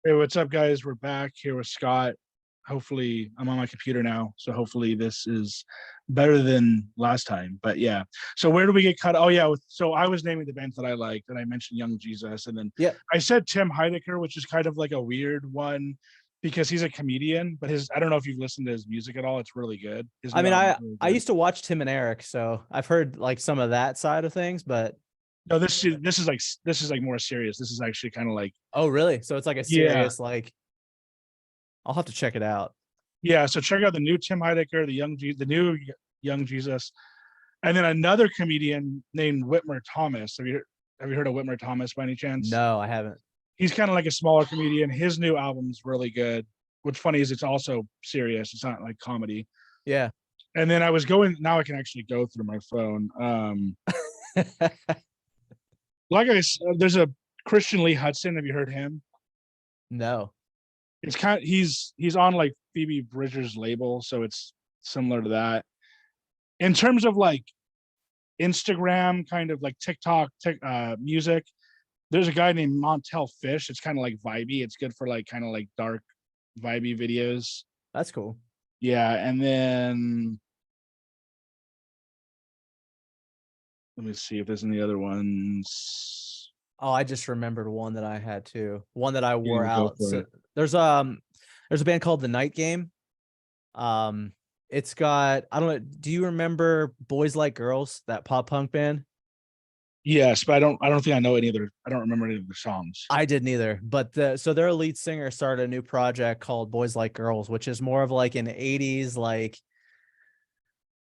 Hey, what's up, guys? We're back here with Scott. Hopefully, I'm on my computer now, so hopefully this is better than last time. But yeah, so where do we get cut? Oh yeah, so I was naming the bands that I liked, and I mentioned Young Jesus, and then Yeah. I said Tim Heidecker, which is kind of like a weird one because he's a comedian, but I don't know if you've listened to his music at all. It's really good. His I new mean, album's I really I good. used to watch Tim and Eric, so I've heard like some of that side of things, but No, this is like more serious. This is actually kind of like oh, really? So it's like a yeah, serious like I'll have to check it out. yeah. So check out the new Tim Heidecker, the new Young Jesus. And then another comedian named Whitmer Thomas. Have you heard of Whitmer Thomas by any chance? No, I haven't. He's kind of like a smaller comedian. His new album's really good. What's funny is it's also serious. It's not like comedy. Yeah. And then I was going. Now I can actually go through my phone. There's a Christian Lee Hudson. Have you heard him? No. It's kind. He's on like Phoebe Bridgers' label, so it's similar to that. In terms of like Instagram, kind of like TikTok music, there's a guy named Montel Fish. It's kind of like vibey. It's good for like kind of like dark, vibey videos. That's cool. Yeah, and then let me see if there's any other ones. Oh, I just remembered one that I had too. One that I wore Yeah, go out. for So it. there's a band called The Night Game. It's got, I don't know, do you remember Boys Like Girls, that pop punk band? Yes, but I don't think I know any other. I don't remember any of the songs. I didn't either, but so their lead singer started a new project called Boys Like Girls, which is more of like an 80s, like,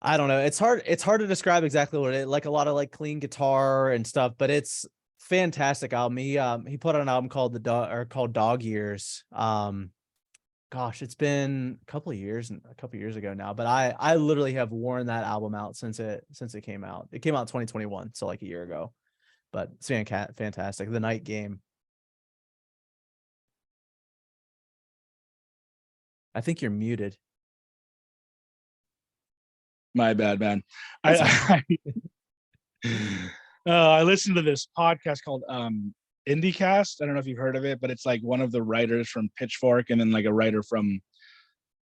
I don't know. It's hard to describe exactly what it like, a lot of like clean guitar and stuff, but it's fantastic album. He put out an album called called Dog Years. Gosh, it's been a couple of years ago now, but I literally have worn that album out since it came out. It came out in 2021, so like a year ago. But it's fantastic. The Night Game. I think you're muted. My bad, man. That's I listened to this podcast called IndieCast. I don't know if you've heard of it, but it's like one of the writers from Pitchfork and then like a writer from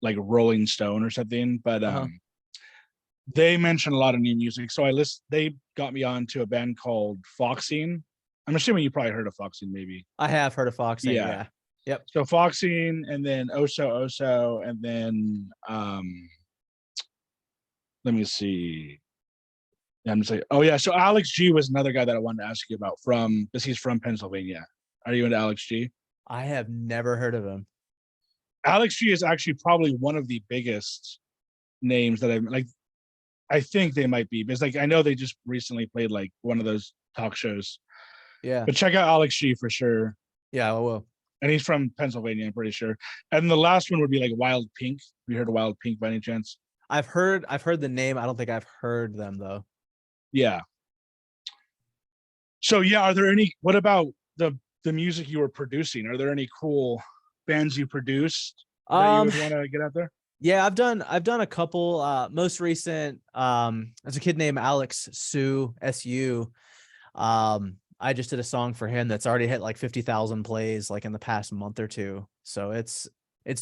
like Rolling Stone or something. But they mention a lot of new music. So they got me on to a band called Foxine. I'm assuming you probably heard of Foxine, maybe. I have heard of Foxing. Yeah. Yeah. Yep. So Foxine and then Oso and then let me see. Yeah, I'm just like, oh yeah. So Alex G was another guy that I wanted to ask you about because he's from Pennsylvania. Are you into Alex G? I have never heard of him. Alex G is actually probably one of the biggest names that I think they might be because like I know they just recently played like one of those talk shows. Yeah. But check out Alex G for sure. Yeah, I will. And he's from Pennsylvania, I'm pretty sure. And the last one would be like Wild Pink. Have you heard of Wild Pink by any chance? I've heard the name. I don't think I've heard them though. Yeah. So yeah, what about the music you were producing? Are there any cool bands you produced that you would want to get out there? Yeah, I've done a couple. Most recent, there's a kid named Alex Su. I just did a song for him that's already hit like 50,000 plays like in the past month or two. So it's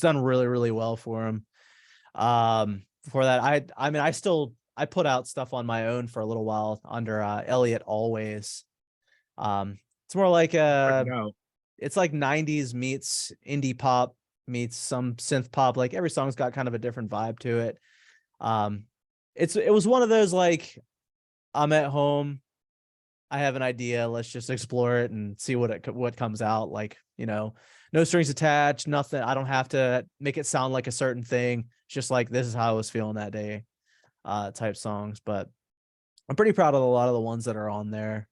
done really, really well for him. Before that, I mean, I put out stuff on my own for a little while under Elliot Always. It's more like it's like 90s meets indie pop meets some synth pop. Like every song's got kind of a different vibe to it. It was one of those like, I'm at home, I have an idea, let's just explore it and see what comes out. Like, you know, no strings attached, nothing. I don't have to make it sound like a certain thing. It's just like, this is how I was feeling that day, type songs. But I'm pretty proud of a lot of the ones that are on there.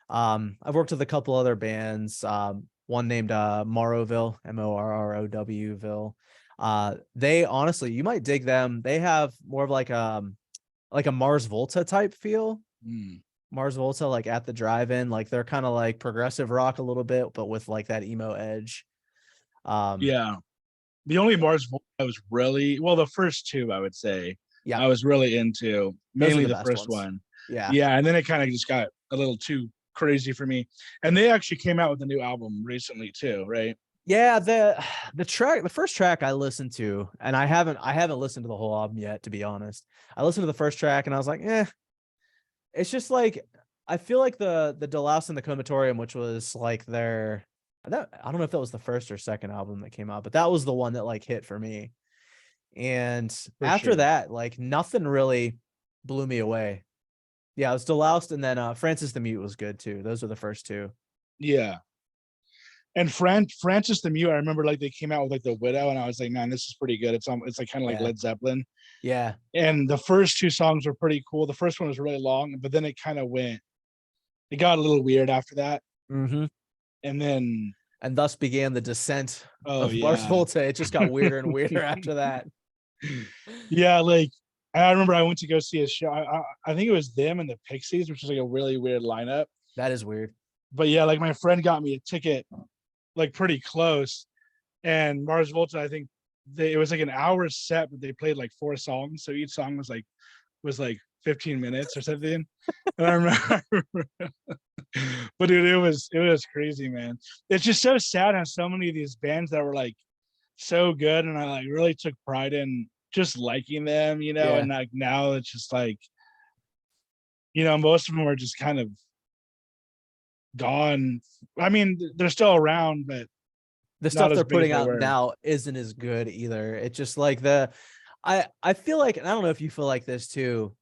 I've worked with a couple other bands. One named Morrowville, Morrowville. They honestly, you might dig them. They have more of like a Mars Volta type feel. Mars Volta, like at the drive-in, like they're kind of like progressive rock a little bit, but with like that emo edge. Yeah. The only Mars Volta I was really, well, the first two, I would say, Yeah, I was really into, mainly the first one. Yeah. Yeah. And then it kind of just got a little too crazy for me. And they actually came out with a new album recently too, right? Yeah, the first track I listened to, and I haven't listened to the whole album yet, to be honest. I listened to the first track and I was like, it's just like I feel like the Delouse and the Comatorium, which was like I don't know if that was the first or second album that came out, but that was the one that like hit for me. And For after sure. that, like nothing really blew me away. Yeah, it was Deloused, and then Francis the Mute was good too. Those were the first two. Yeah. And Francis the Mute, I remember like they came out with like the Widow, and I was like, man, this is pretty good. It's like kind of like Yeah. Led Zeppelin. Yeah. And the first two songs were pretty cool. The first one was really long, but then it got a little weird after that. Mm-hmm. And then, And thus began the descent oh of Mars yeah, Volta. It just got weirder and weirder after that. yeah. Like I remember I went to go see a show. I think it was them and the Pixies, which was like a really weird lineup. That is weird. But yeah, like my friend got me a ticket, like pretty close. And Mars Volta, I think it was like an hour set, but they played like 4 songs, so each song was like 15 minutes or something. And I remember, but dude, it was crazy, man. It's just so sad how so many of these bands that were like so good, and I like really took pride in just liking them, Yeah. and like now it's just like, most of them are just kind of gone. I mean, they're still around, but The not stuff as they're big as putting they out were. now isn't as good either. It's just like I feel like, and I don't know if you feel like this too,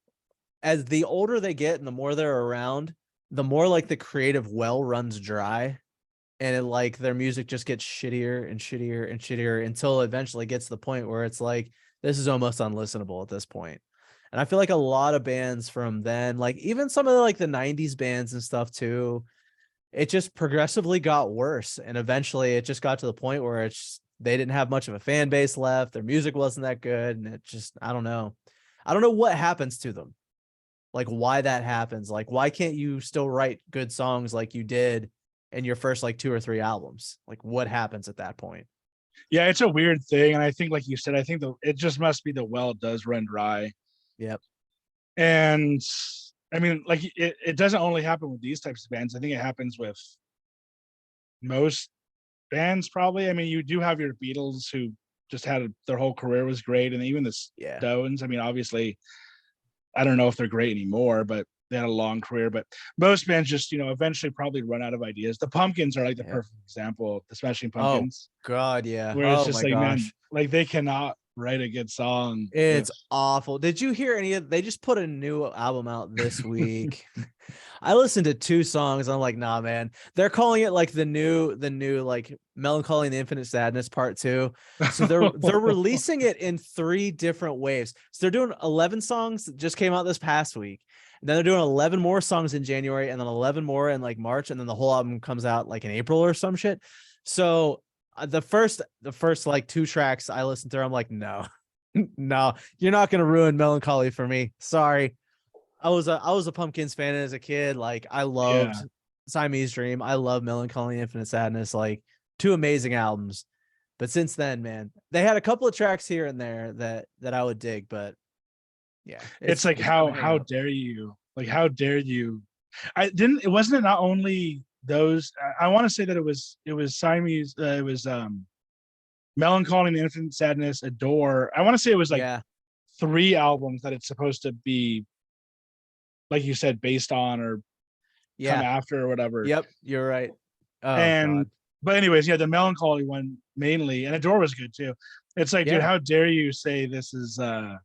as the older they get and the more they're around, the more like the creative well runs dry, and like their music just gets shittier and shittier and shittier until it eventually gets to the point where it's like this is almost unlistenable at this point. And I feel like a lot of bands from then, like even some of like the 90s bands and stuff too, it just progressively got worse, and eventually it just got to the point where they didn't have much of a fan base left, their music wasn't that good, and it just I don't know what happens to them, like why that happens. Like why can't you still write good songs like you did in your first like 2 or 3 albums? Like what happens at that point? Yeah, it's a weird thing, and I think, like you said, I think it just must be the well does run dry. Yep. And I mean, like it doesn't only happen with these types of bands. I think it happens with most bands, probably. I mean, you do have your Beatles who just their whole career was great, and even the Yeah. Stones. I mean, obviously, I don't know if they're great anymore, but they had a long career. But most bands just, eventually probably run out of ideas. The Pumpkins are like the Yeah. perfect example. The Smashing Oh Pumpkins, God, yeah. where it's Oh just my like, man, gosh. like they cannot write a good song with. It's awful. Did you hear any of they just put a new album out this week? I listened to 2 songs. I'm like, nah, man. They're calling it like the new like Melancholy and the Infinite Sadness Part 2. So they're releasing it in 3 different waves. So they're doing 11 songs that just came out this past week. And then they're doing 11 more songs in January, and then 11 more in like March, and then the whole album comes out like in April or some shit. So the first like 2 tracks I listened to, I'm like, no. No, you're not gonna ruin Melancholy for me. Sorry. I was a Pumpkins fan as a kid. Like I Yeah, loved Siamese Dream. I love Melancholy and Infinite Sadness. Like 2 amazing albums. But since then, man, they had a couple of tracks here and there that I would dig. But yeah, it's it's like it's time how to hang how up. dare you? Like how dare you? I didn't. It wasn't it not only those. I want to say that it was Siamese. It was Melancholy and Infinite Sadness, Adore. I want to say it was like Yeah, 3 albums that it's supposed to be, like you said, based on or come yeah, after or whatever. yep, you're right. Oh And God, but anyways, yeah, the Melancholy one mainly, and Adore was good too. It's like, dude, yeah, how dare you say this is a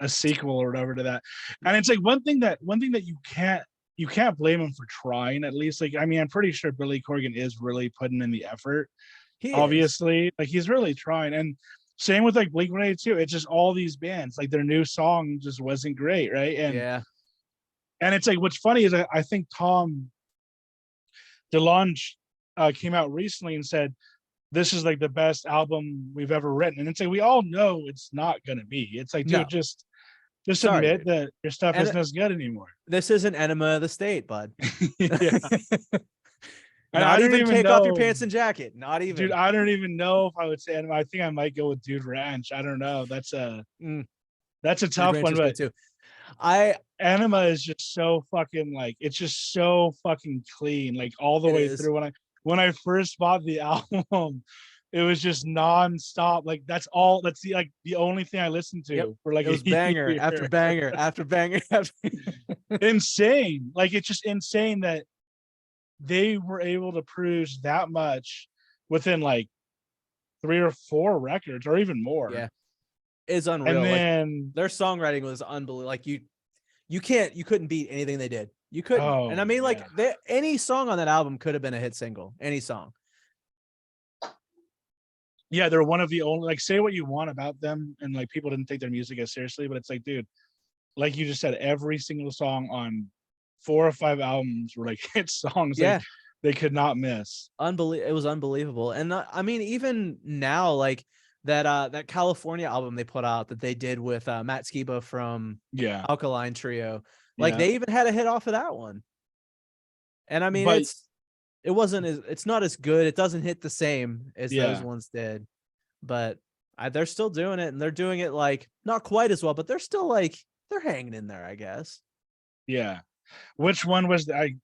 sequel or whatever to that? And it's like one thing that you can't blame him for trying, at least. Like, I mean, I'm pretty sure Billy Corgan is really putting in the effort. he is. Obviously, like he's really trying. And same with like Blink-182. It's just all these bands, like their new song just wasn't great, right? Yeah, And it's like what's funny is I think Tom DeLonge came out recently and said this is like the best album we've ever written. And it's like we all know it's not gonna be. It's like, dude, no, just sorry, admit dude. that your stuff And isn't as good anymore. this isn't Enema of the State, bud. Yeah. And I Not don't even even take off your know, pants and jacket. Not dude. even. I don't even know if I would say. I think I might go with Dude Ranch. I don't know. Mm, That's a Dude tough Ranch one, is good but too. I Anima is just so fucking like it's just so fucking clean, like all the It way is. through. when I first bought the album, it was just nonstop. Like that's the only thing I listened Yep. to for like It was a banger after year. banger after banger after Insane. Like it's just insane that they were able to produce that much within like 3 or 4 records or even more. yeah. It's unreal. And Like then their songwriting was unbelievable. Like you couldn't beat anything they did. You couldn't. And I oh mean, like yeah. any song on that album could have been a hit single. Any song. Yeah, they're one of the only, like, say what you want about them and like people didn't take their music as seriously, but it's like, dude, like you just said, every single song on 4 or 5 albums were like hit songs. Like Yeah. they could not miss. It was unbelievable. And I mean, even now, like that California album they put out that they did with Matt Skiba from Yeah. Alkaline Trio, like Yeah. they even had a hit off of that one. And I mean, But it's not as good. It doesn't hit the same as those yeah. ones did, but they're still doing it, and they're doing it like not quite as well, but they're still like they're hanging in there, I guess. Yeah. Which one was I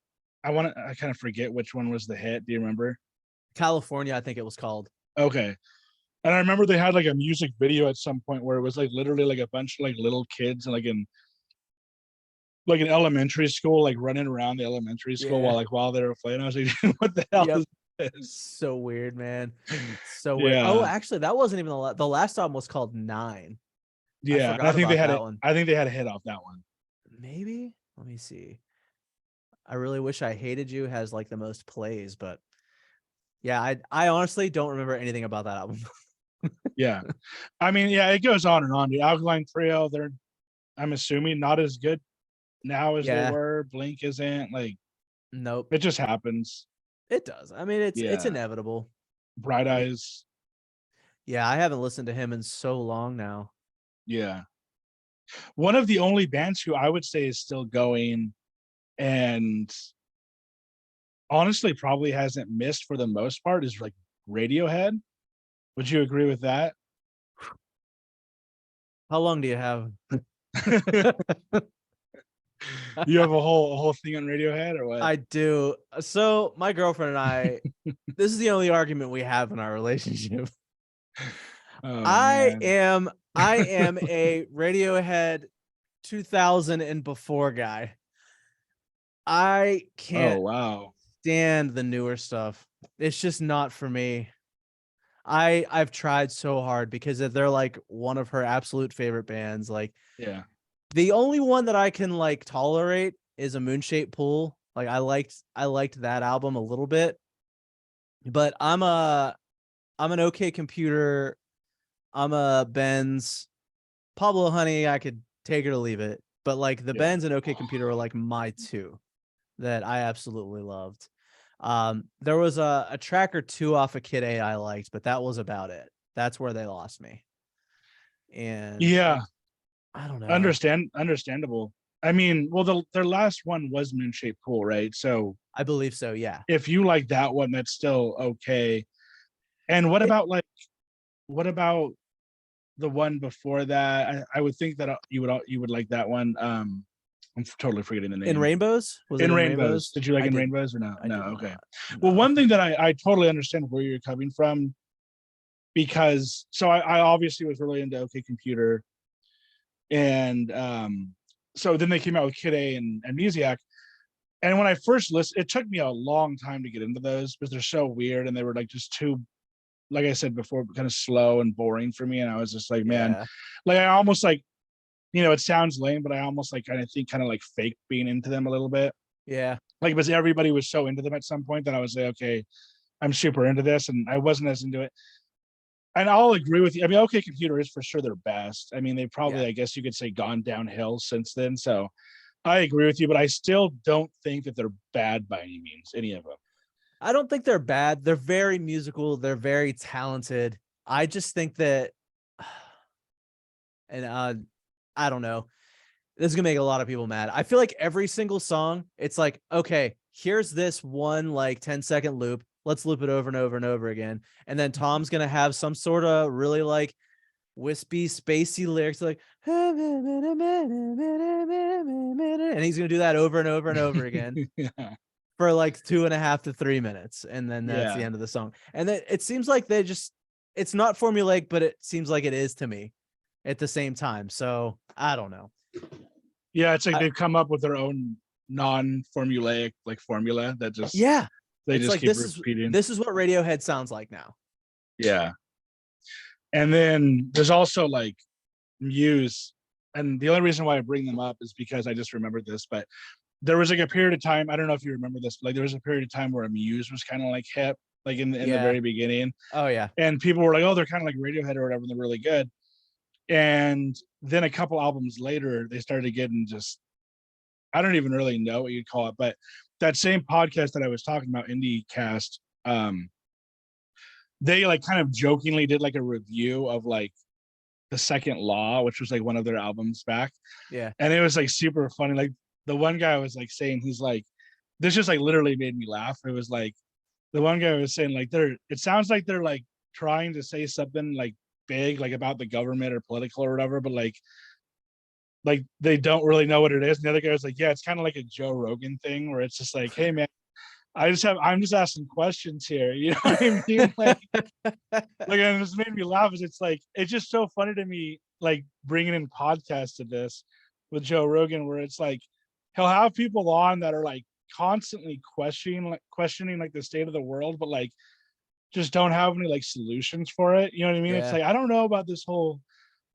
kind of forget which one was the hit. Do you remember? California, I think it was called. Okay. And I remember they had like a music video at some point where it was like literally like a bunch of like little kids and like an elementary school, like running around the elementary school Yeah. while they were playing. I was like, what the hell Yep. is this? So weird, man. So weird. Oh, Yeah. actually, that wasn't even the last album was called 9. I Yeah. And forgot about that one. I think they had a hit off that one. Maybe. Let me see. I really wish I Hated You has like the most plays, but yeah, I honestly don't remember anything about that album. Yeah. I mean, yeah, it goes on and on. The Alkaline Trio, they're, I'm assuming, not as good now as they Yeah. were. Blink isn't, like, Nope. it just happens. It does. I mean, it's Yeah. inevitable. Bright Eyes. Yeah, I haven't listened to him in so long now. Yeah. One of the only bands who I would say is still going and honestly probably hasn't missed for the most part is like Radiohead. Would you agree with that? How long do you have? You have a whole thing on Radiohead or what? I do. So my girlfriend and I, this is the only argument we have in our relationship. Oh, I man. am a Radiohead 2000 and before guy. I Oh, can't wow. stand the newer stuff. It's just not for me. I've tried so hard because they're like one of her absolute favorite bands. Like Yeah. the only one that I can like tolerate is a Moonshaped Pool. Like I liked that album a little bit, but I'm an OK Computer. I'm a Benz. Pablo Honey, I could take it or leave it. But like the Yeah. Benz and OK Computer are like my two that I absolutely loved. There was a track or two off of Kid A I liked, but that was about it. That's where they lost me. And Yeah. I don't know. Understandable. I mean, well, their last one was Moonshaped Pool, right? So I believe so, yeah. if you like that one, that's still okay. And what about the one before that? I would think that you would like that one. I'm totally forgetting the In name. Rainbows? Was it In in Rainbows. Rainbows? Did you like I In did. Rainbows or no? I No, did okay. not. Well, No. one thing that I totally understand where you're coming from, because so I obviously was really into OK Computer, and so then they came out with Kid A and Amnesiac. And when I first listened, it took me a long time to get into those because they're so weird and they were like just too, like I said before, kind of slow and boring for me. And I was just like, man, Yeah. like I almost like, it sounds lame, but I almost like kind of think kind of like fake being into them a little bit. Yeah. Like because everybody was so into them at some point that I was like, okay, I'm super into this, and I wasn't as into it. And I'll agree with you. I mean, OK Computer is for sure their best. I mean, they probably, Yeah. I guess you could say, gone downhill since then. So I agree with you, but I still don't think that they're bad by any means, any of them. I don't think they're bad. They're very musical. They're very talented. I just think that, and I don't know. This is gonna make a lot of people mad. I feel like every single song, it's like, okay, here's this one like 10-second loop. Let's loop it over and over and over again. And then Tom's gonna have some sort of really like wispy, spacey lyrics like, and he's gonna do that over and over and over again. Yeah. for like 2.5 to 3 minutes, and then that's the Yeah. end of the song. And then it seems like it's not formulaic, but it seems like it is to me at the same time. So I don't know. Yeah, it's like I, they've come up with their own non-formulaic like formula that just yeah, they it's just like keep repeating. this is what Radiohead sounds like now. Yeah. And then there's also like Muse. And the only reason why I bring them up is because I just remembered this, but there was like a period of time, I don't know if you remember this, but like there was a period of time where Muse was kind of like hip, like in the Yeah. very beginning. Oh yeah. And people were like, oh, they're kind of like Radiohead or whatever, they're really good. And then a couple albums later, they started getting just, I don't even really know what you'd call it, but that same podcast that I was talking about, IndieCast, they like kind of jokingly did like a review of like The Second Law, which was like one of their albums back. Yeah. And it was like super funny. Like the one guy was like saying, he's like, this just like literally made me laugh. It was like the one guy was saying like it sounds like they're like trying to say something like big, like about the government or political or whatever, but like they don't really know what it is. And the other guy was like, yeah, it's kind of like a Joe Rogan thing where it's just like, hey man, I'm just asking questions here. You know what I mean? Like and it just made me laugh. Is it's like it's just so funny to me, like bringing in podcasts to this with Joe Rogan, where it's like he'll have people on that are like constantly questioning like the state of the world, but like just don't have any like solutions for it. You know what I mean? It's Yeah. like I don't know about this whole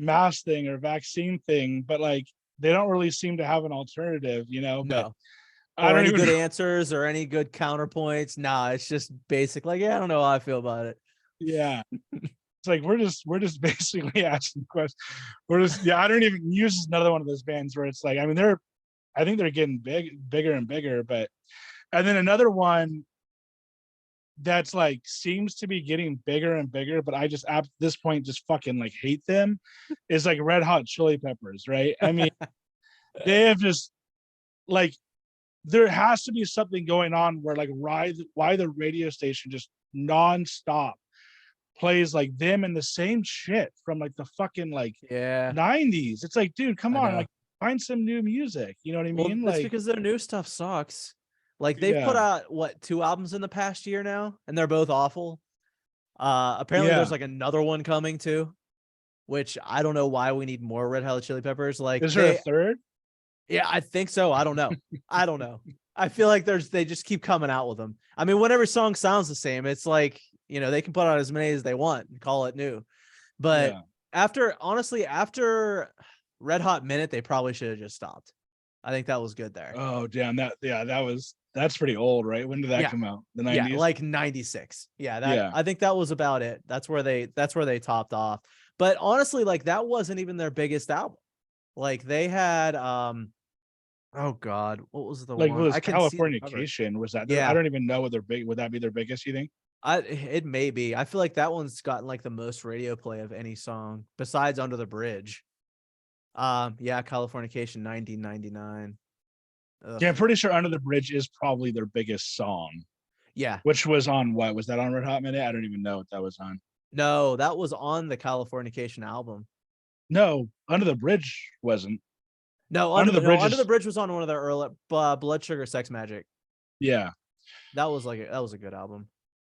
mask thing or vaccine thing, but like they don't really seem to have an alternative, you know. But No. I Or don't any even good know. answers or any good counterpoints. Nah, it's just basic. Like, yeah, I don't know how I feel about it. Yeah. It's like we're just basically asking questions. We're just I don't even use another one of those bands where it's like, I mean, I think they're getting bigger and bigger, but and then another one that's like seems to be getting bigger and bigger, but I just at this point just fucking like hate them is like Red Hot Chili Peppers, right? I mean, they have just like there has to be something going on where like why the radio station just nonstop plays like them and the same shit from like the fucking like Yeah, 90s. It's like, dude, come I on, know. like find some new music. You know what I Well, mean? that's Like, because their new stuff sucks. Like they've put yeah, out what 2 albums in the past year now, and they're both awful. Apparently yeah. there's like another one coming too, which I don't know why we need more Red Hot Chili Peppers. Like Is there a third? yeah, I think so. I don't know. I don't know. I feel like they just keep coming out with them. I mean, whenever song sounds the same, it's like, they can put out as many as they want and call it new. But Yeah. honestly, after Red Hot Minute, they probably should have just stopped. I think that was good there. Oh, damn. That's pretty old, right? When did that Yeah. come out? The Yeah, 90s? like 96. Yeah, Yeah. I think that was about it. That's where they topped off. But honestly, like that wasn't even their biggest album. Like they had oh God, what was the Like one? was I can see the cover. Californication. Was that I Yeah, don't even know what their big would that be their biggest, you think? it may be. I feel like that one's gotten like the most radio play of any song besides Under the Bridge. Yeah, Californication 1999. Ugh. Yeah, I'm pretty sure Under the Bridge is probably their biggest song, Yeah. which was on what? Was that on Red Hot Minute? I don't even know what that was on. No, that was on the Californication album. No, Under the Bridge wasn't. No, Under the Bridge Under the is Bridge was on one of their early Blood Sugar Sex Magic. yeah. That was a good album.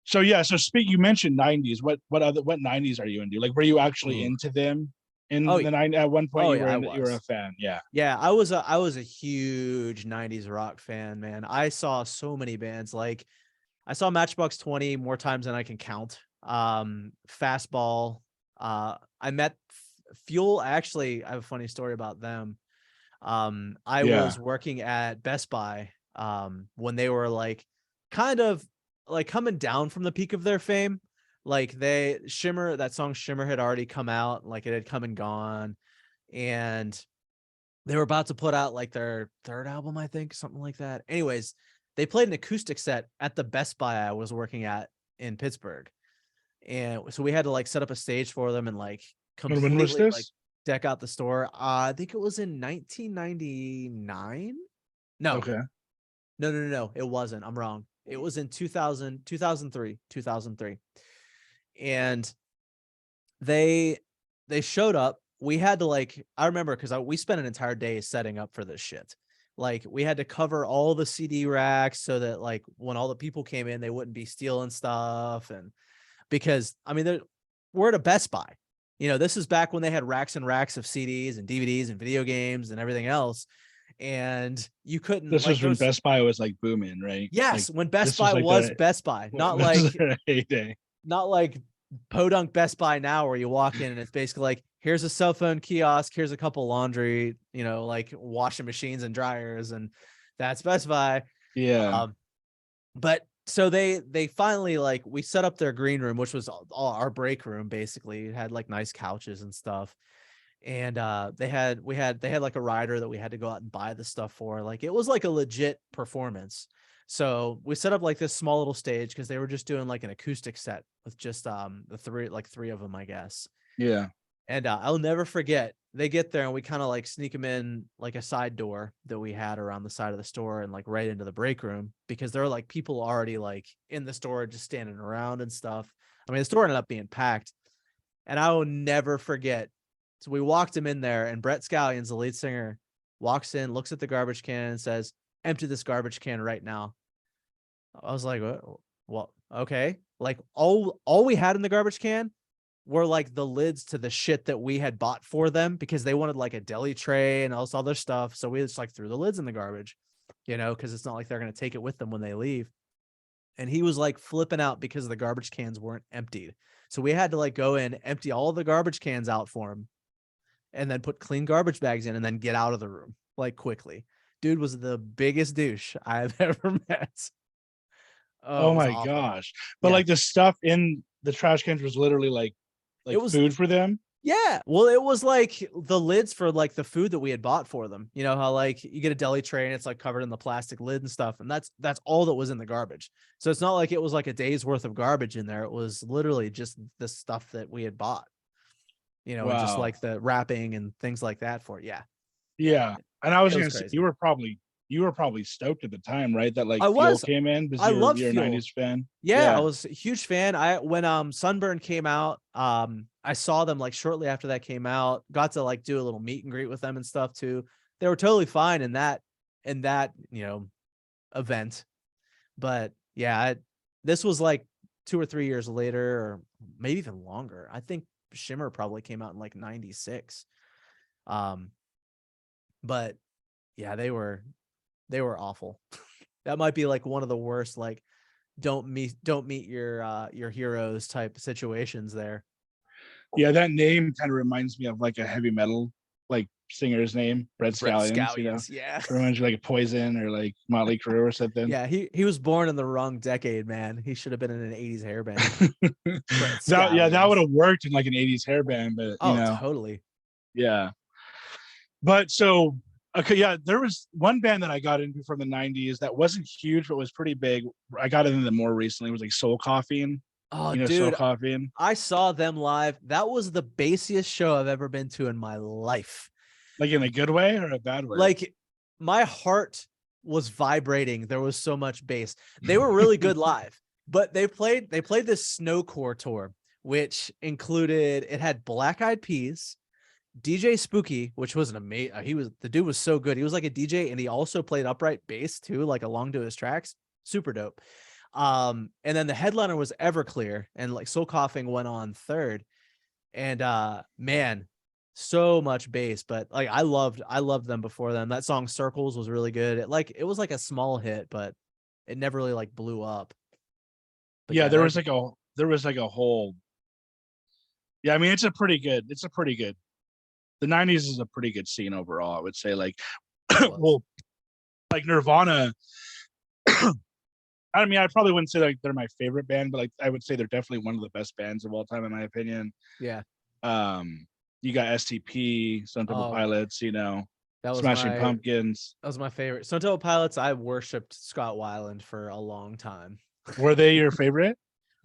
So yeah, so you mentioned 90s. What 90s are you into? Like were you actually Ooh. into them in Oh, the 90s at one point oh you yeah, were I you were a was. fan. Yeah. Yeah, I was a huge 90s rock fan, man. I saw so many bands. Like I saw Matchbox 20 more times than I can count. Fastball. I met Fuel. Actually, I have a funny story about them. I Yeah. was working at Best Buy when they were like kind of like coming down from the peak of their fame. Like that song Shimmer had already come out, like it had come and gone. And they were about to put out like their third album, I think, something like that. Anyways, they played an acoustic set at the Best Buy I was working at in Pittsburgh. And so we had to like set up a stage for them and like When was completely like this? deck out the store. I think it was in 1999. No, Okay. no. It wasn't. I'm wrong. It was in 2003. And they showed up. We had to like, I remember because we spent an entire day setting up for this shit. Like we had to cover all the CD racks so that like when all the people came in, they wouldn't be stealing stuff. And because I mean, we're at a Best Buy. You know, this is back when they had racks and racks of CDs and DVDs and video games and everything else. And you couldn't This like was there when was Best Buy was like booming, right? Like yes, when Best this was Buy like was the Best Buy, not this is like their heyday. not like podunk Best Buy now where you walk in and it's basically like, here's a cell phone kiosk, here's a couple laundry, you know, like washing machines and dryers, and that's Best Buy. Yeah. Um, but so they finally like we set up their green room, which was all our break room basically. It had like nice couches and stuff. And they had like a rider that we had to go out and buy the stuff for. Like it was like a legit performance. So we set up like this small little stage because they were just doing like an acoustic set with just the three of them, I guess. Yeah. And I'll never forget, they get there and we kind of like sneak them in like a side door that we had around the side of the store and like right into the break room because there are like people already like in the store just standing around and stuff. I mean, the store ended up being packed. And I will never forget. So we walked him in there and Brett Scallions, the lead singer, walks in, looks at the garbage can and says, empty this garbage can right now. I was like, well, okay. Like all we had in the garbage can were like the lids to the shit that we had bought for them because they wanted like a deli tray and all this other stuff. So we just like threw the lids in the garbage, you know, because it's not like they're going to take it with them when they leave. And he was like flipping out because the garbage cans weren't emptied. So we had to like go in, empty all the garbage cans out for him, and then put clean garbage bags in and then get out of the room like quickly. Dude was the biggest douche I've ever met. Oh, Oh it was my awful. gosh. But Yeah. like the stuff in the trash cans was literally It like was food for them. yeah. Well, it was like the lids for like the food that we had bought for them. You know how like you get a deli tray and it's like covered in the plastic lid and stuff, and that's all that was in the garbage. So it's not like it was like a day's worth of garbage in there. It was literally just the stuff that we had bought. You know, and just Wow. like the wrapping and things like that for it. Yeah. Yeah. And I was It was gonna say crazy. you were probably stoked at the time, right? That like I Fuel was. came in because I loved you're a Fuel. 90s fan. Yeah, I Yeah. was a huge fan. I when Sunburn came out, I saw them like shortly after that came out. Got to like do a little meet and greet with them and stuff too. They were totally fine in that, you know, event. But yeah, this was like 2 or 3 years later, or maybe even longer. I think Shimmer probably came out in like '96. Um, but yeah, they were awful. That might be like one of the worst like don't meet your heroes type situations there. Yeah, that name kind of reminds me of like a heavy metal like singer's name, Red Brett Scallions, Scallions, yeah. Reminds you like a Poison or like Motley Crue or something. Yeah, he was born in the wrong decade, man. He should have been in an 80s hair band. Brett That would Scallions. have worked in like an 80s hair band, but Oh, totally. yeah. But so okay, yeah, there was one band that I got into from the 90s that wasn't huge but was pretty big. I got into them more recently. It was like Soul Caffeine. Oh, Soul dude, Caffeine. I saw them live. That was the bassiest show I've ever been to in my life. Like in a good way or a bad way? Like my heart was vibrating. There was so much bass. They were really good live, but they played this snowcore tour, which included it had Black Eyed Peas, DJ Spooky, which was an amazing. The dude was so good. He was like a DJ, and he also played upright bass too, like along to his tracks. Super dope. And then the headliner was Everclear, and like Soul Coughing went on third. And man, so much bass. But like I loved them before them. That song Circles was really good. It was like a small hit, but it never really like blew up. But Yeah, yeah, there was like a whole. Yeah, I mean it's a pretty good. The 90s is a pretty good scene overall, I would say. Like well, like Nirvana. I mean, I probably wouldn't say like they're my favorite band, but like I would say they're definitely one of the best bands of all time, in my opinion. yeah. You got STP, Stone Temple Oh, Pilots, that was Smashing my Pumpkins. that was my favorite. Stone Temple Pilots. I worshipped Scott Weiland for a long time. Were they your favorite?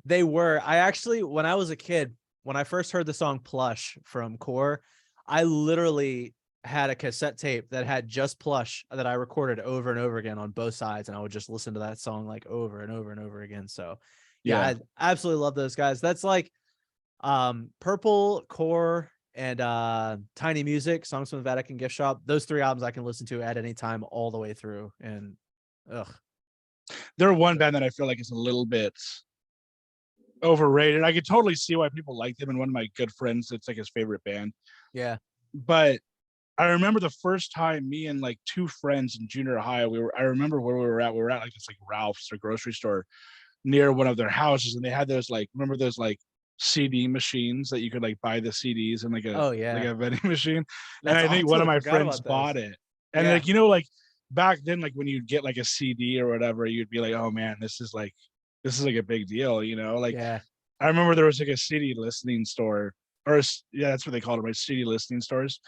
They were. I actually, when I was a kid, when I first heard the song Plush from Core, I literally had a cassette tape that had just Plush that I recorded over and over again on both sides. And I would just listen to that song like over and over and over again. So yeah, Yeah. I absolutely love those guys. That's like Purple, Core, and Tiny Music, Songs from the Vatican Gift Shop. Those 3 albums I can listen to at any time all the way through. And ugh. They're one band that I feel like is a little bit overrated. I could totally see why people like them, and one of my good friends, it's like his favorite band. Yeah. But I remember the first time me and like 2 friends in junior high, I remember where we were at. We were at like this like Ralph's or grocery store near one of their houses, and they had those like, remember those like CD machines that you could like buy the CDs in Oh like yeah. a vending machine. And That's I think one of awesome. I my forgot friends about those. bought it. And Yeah. like, you know, like back then, like when you'd get like a CD or whatever, you'd be like, oh man, this is like a big deal, you know? Like Yeah. I remember there was like a CD listening store, yeah, that's what they called them, right? CD listening stores,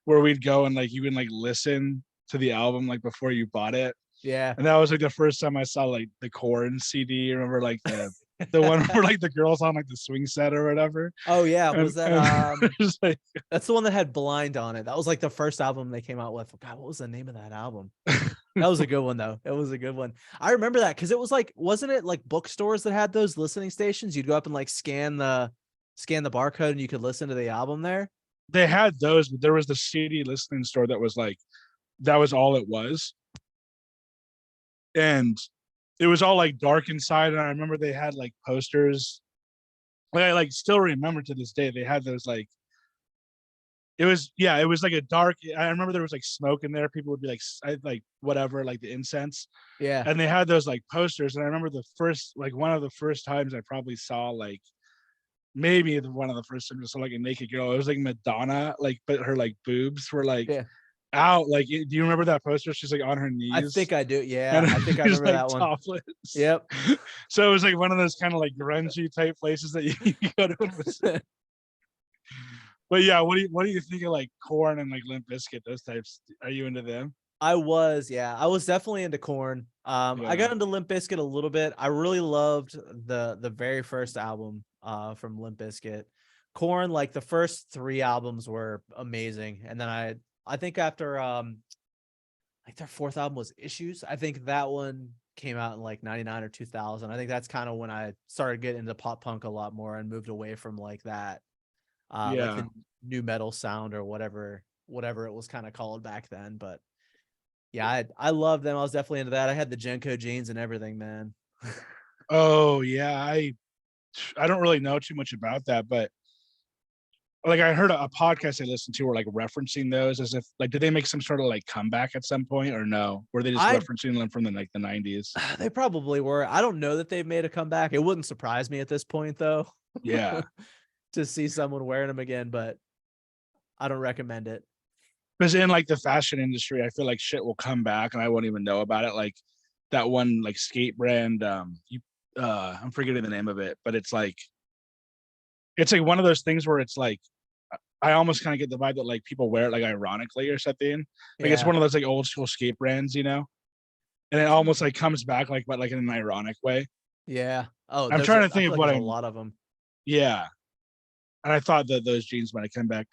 where we'd go and like you can like listen to the album like before you bought it. Yeah. And that was like the first time I saw like the Korn CD. Remember like the one where like the girls on like the swing set or whatever. Oh yeah. And, Was that just like that's the one that had Blind on it. That was like the first album they came out with. God, what was the name of that album? That was a good one though. It was a good one. I remember that because it was like, wasn't it like bookstores that had those listening stations? You'd go up and like scan the barcode and you could listen to the album there. they had those, but there was the CD listening store that was like that was all it was. And it was all like dark inside. And I remember they had like posters. Like I like still remember to this day, they had those like it was like a dark. I remember there was like smoke in there. People would be like whatever, like the incense. Yeah. And they had those like posters. And I remember one of the first times I probably saw like maybe one of the first times I saw like a naked girl. It was like Madonna, like but her like boobs were like Yeah. out. Like, do you remember that poster? She's like on her I knees think I do. Yeah. and I think I she's remember like that one. topless. Yep. So it was like one of those kind of like grungy type places that you go to. But yeah, what do you think of like Korn and like Limp Bizkit? Those types, are you into them? I was definitely into Korn. I Yeah, got into Limp Bizkit a little bit. I really loved the very first album from Limp Bizkit. Korn, like the first 3 albums were amazing. And then I think after like their 4th album was Issues. I think that one came out in like 99 or 2000. I think that's kind of when I started getting into pop punk a lot more and moved away from like that like yeah. the new metal sound or whatever it was kind of called back then. But yeah, I love them. I was definitely into that. I had the Genko jeans and everything, man. Oh yeah, I don't really know too much about that, but like I heard a podcast I listened to were like referencing those as if like did they make some sort of like comeback at some point or no? Were they just I referencing them from the like the 90s? They probably were. I don't know that they've made a comeback. It wouldn't surprise me at this point though Yeah. to see someone wearing them again, but I don't recommend it. Because in like the fashion industry, I feel like shit will come back and I won't even know about it. Like that one like skate brand, I'm forgetting the name of it, but it's like one of those things where it's like I almost kind of get the vibe that like people wear it like ironically or something. Like it's Yeah. one of those like old school skate brands, you know? And it almost like comes back like but like in an ironic way. Yeah. Oh, I'm trying to I think feel of like what there's a I'm lot of them. yeah. And I thought that those jeans might have come back.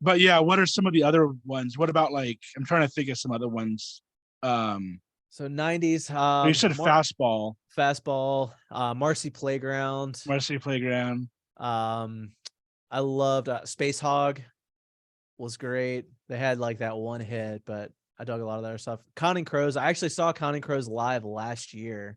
But yeah, what are some of the other ones? What about like I'm trying to think of some other ones. So 90s, You said fastball, Fastball, Marcy Playground. Marcy Playground. Um, I loved Space Hog was great. They had like that one hit, but I dug a lot of their stuff. Counting Crows. I actually saw Counting Crows live last year.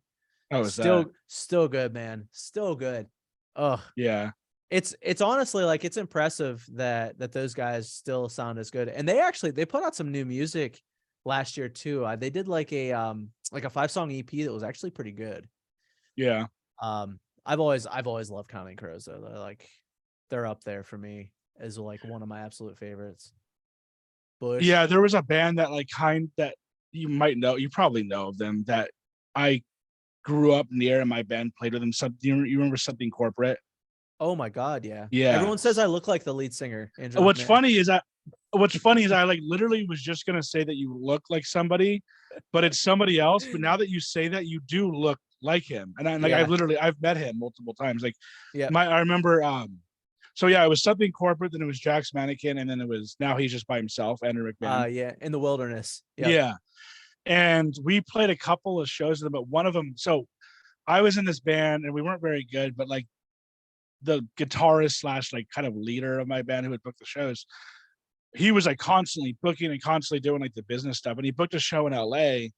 Oh, is that? Still good, man. Still good. Ugh. Yeah. It's honestly like it's impressive that those guys still sound as good. And they put out some new music last year too. They did like a 5-song EP that was actually pretty good. Yeah. I've always loved Counting Crows though. They're up there for me as like one of my absolute favorites. Bush. Yeah, there was a band that like that you might know, you probably know of them that I grew up near and my band played with them. Something you remember Something Corporate? Oh my god, yeah. Yeah. Everyone says I look like the lead singer, Andrew What's McMahon. funny is I like literally was just gonna say that you look like somebody, but it's somebody else. But now that you say that, you do look like him. And I've met him multiple times. Like Yeah. I remember so yeah, it was Something Corporate, then it was Jack's Mannequin, and then it was now he's just by himself, Andrew McMahon. Yeah, In the Wilderness. Yep. Yeah. And we played a couple of shows with them, but one of them, so I was in this band and we weren't very good, but like the guitarist slash like kind of leader of my band who would book the shows, he was like constantly booking and constantly doing like the business stuff. And he booked a show in LA.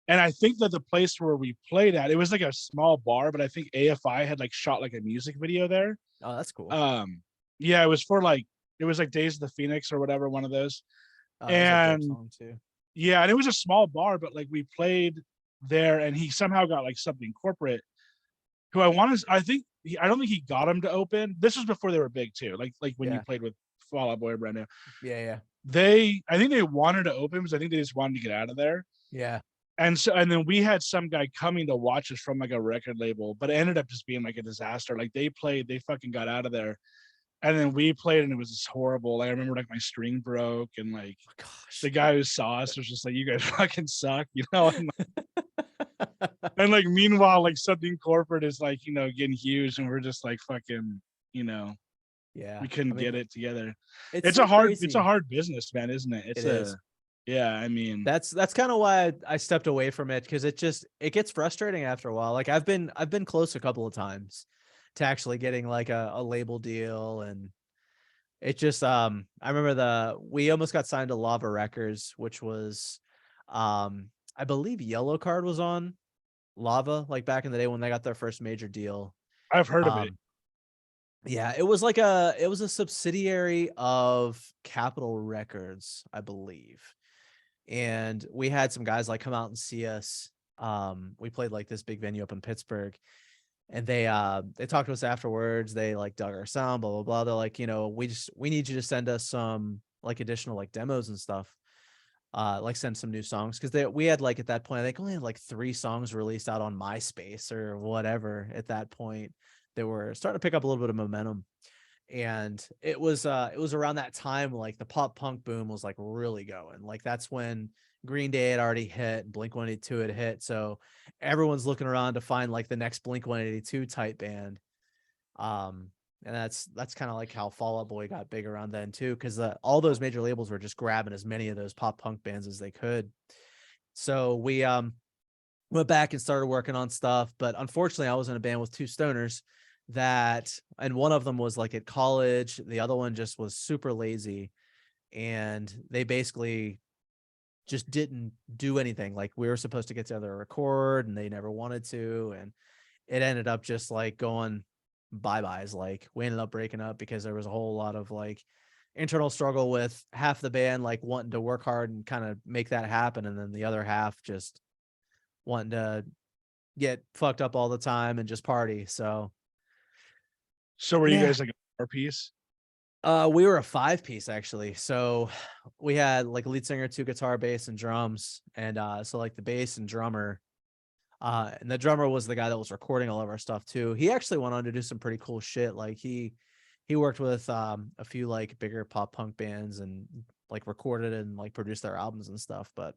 And I think that the place where we played at, it was like a small bar, but I think AFI had like shot like a music video there. Oh, that's cool. Yeah, it was for like, it was like Days of the Phoenix or whatever, one of those. That was a dope And song too. yeah, and it was a small bar, but like we played there and he somehow got like something corporate who I don't think he got him to open. This was before they were big too. Like when you played with Fall Out Boy or Brand New. Yeah. I think they wanted to open because I think they just wanted to get out of there. Yeah. And then we had some guy coming to watch us from like a record label, but it ended up just being like a disaster. Like they fucking got out of there. And then we played and it was just horrible. I remember like my string broke and like the guy who saw us was just like, you guys fucking suck, you know? And like meanwhile, like something corporate is like, you know, getting huge and we're just like fucking, you know, we couldn't get it together. It's a hard business, man, isn't it? It is. Yeah, I mean that's kind of why I stepped away from it, because it gets frustrating after a while. Like I've been close a couple of times to actually getting like a label deal, and it just I remember we almost got signed to Lava Records, which was I believe Yellow Card was on Lava, like back in the day when they got their first major deal. I've heard of it. Yeah, it was a subsidiary of Capitol Records, I believe. And we had some guys like come out and see us. We played like this big venue up in Pittsburgh, and they talked to us afterwards. They like dug our sound, blah blah blah. They're like, you know, we need you to send us some like additional like demos and stuff. Like send some new songs, because we had like at that point I think only had like 3 songs released out on MySpace or whatever at that point. They were starting to pick up a little bit of momentum. And it was around that time like the pop punk boom was like really going. Like that's when Green Day had already hit, Blink-182 had hit, so everyone's looking around to find like the next Blink-182 type band. And that's kind of like how Fall Out Boy got big around then too, because all those major labels were just grabbing as many of those pop punk bands as they could. So we went back and started working on stuff, but unfortunately I was in a band with 2 stoners and one of them was like at college, the other one just was super lazy, and they basically just didn't do anything. Like we were supposed to get together to record and they never wanted to, and it ended up just like going bye-byes. Like we ended up breaking up because there was a whole lot of like internal struggle with half the band like wanting to work hard and kind of make that happen, and then the other half just wanting to get fucked up all the time and just party. So were you guys like a 4-piece? We were a 5-piece actually. So we had like a lead singer, 2 guitar, bass, and drums. And so like the bass and drummer, and the drummer was the guy that was recording all of our stuff too. He actually went on to do some pretty cool shit. Like he worked with a few like bigger pop punk bands and like recorded and like produced their albums and stuff. But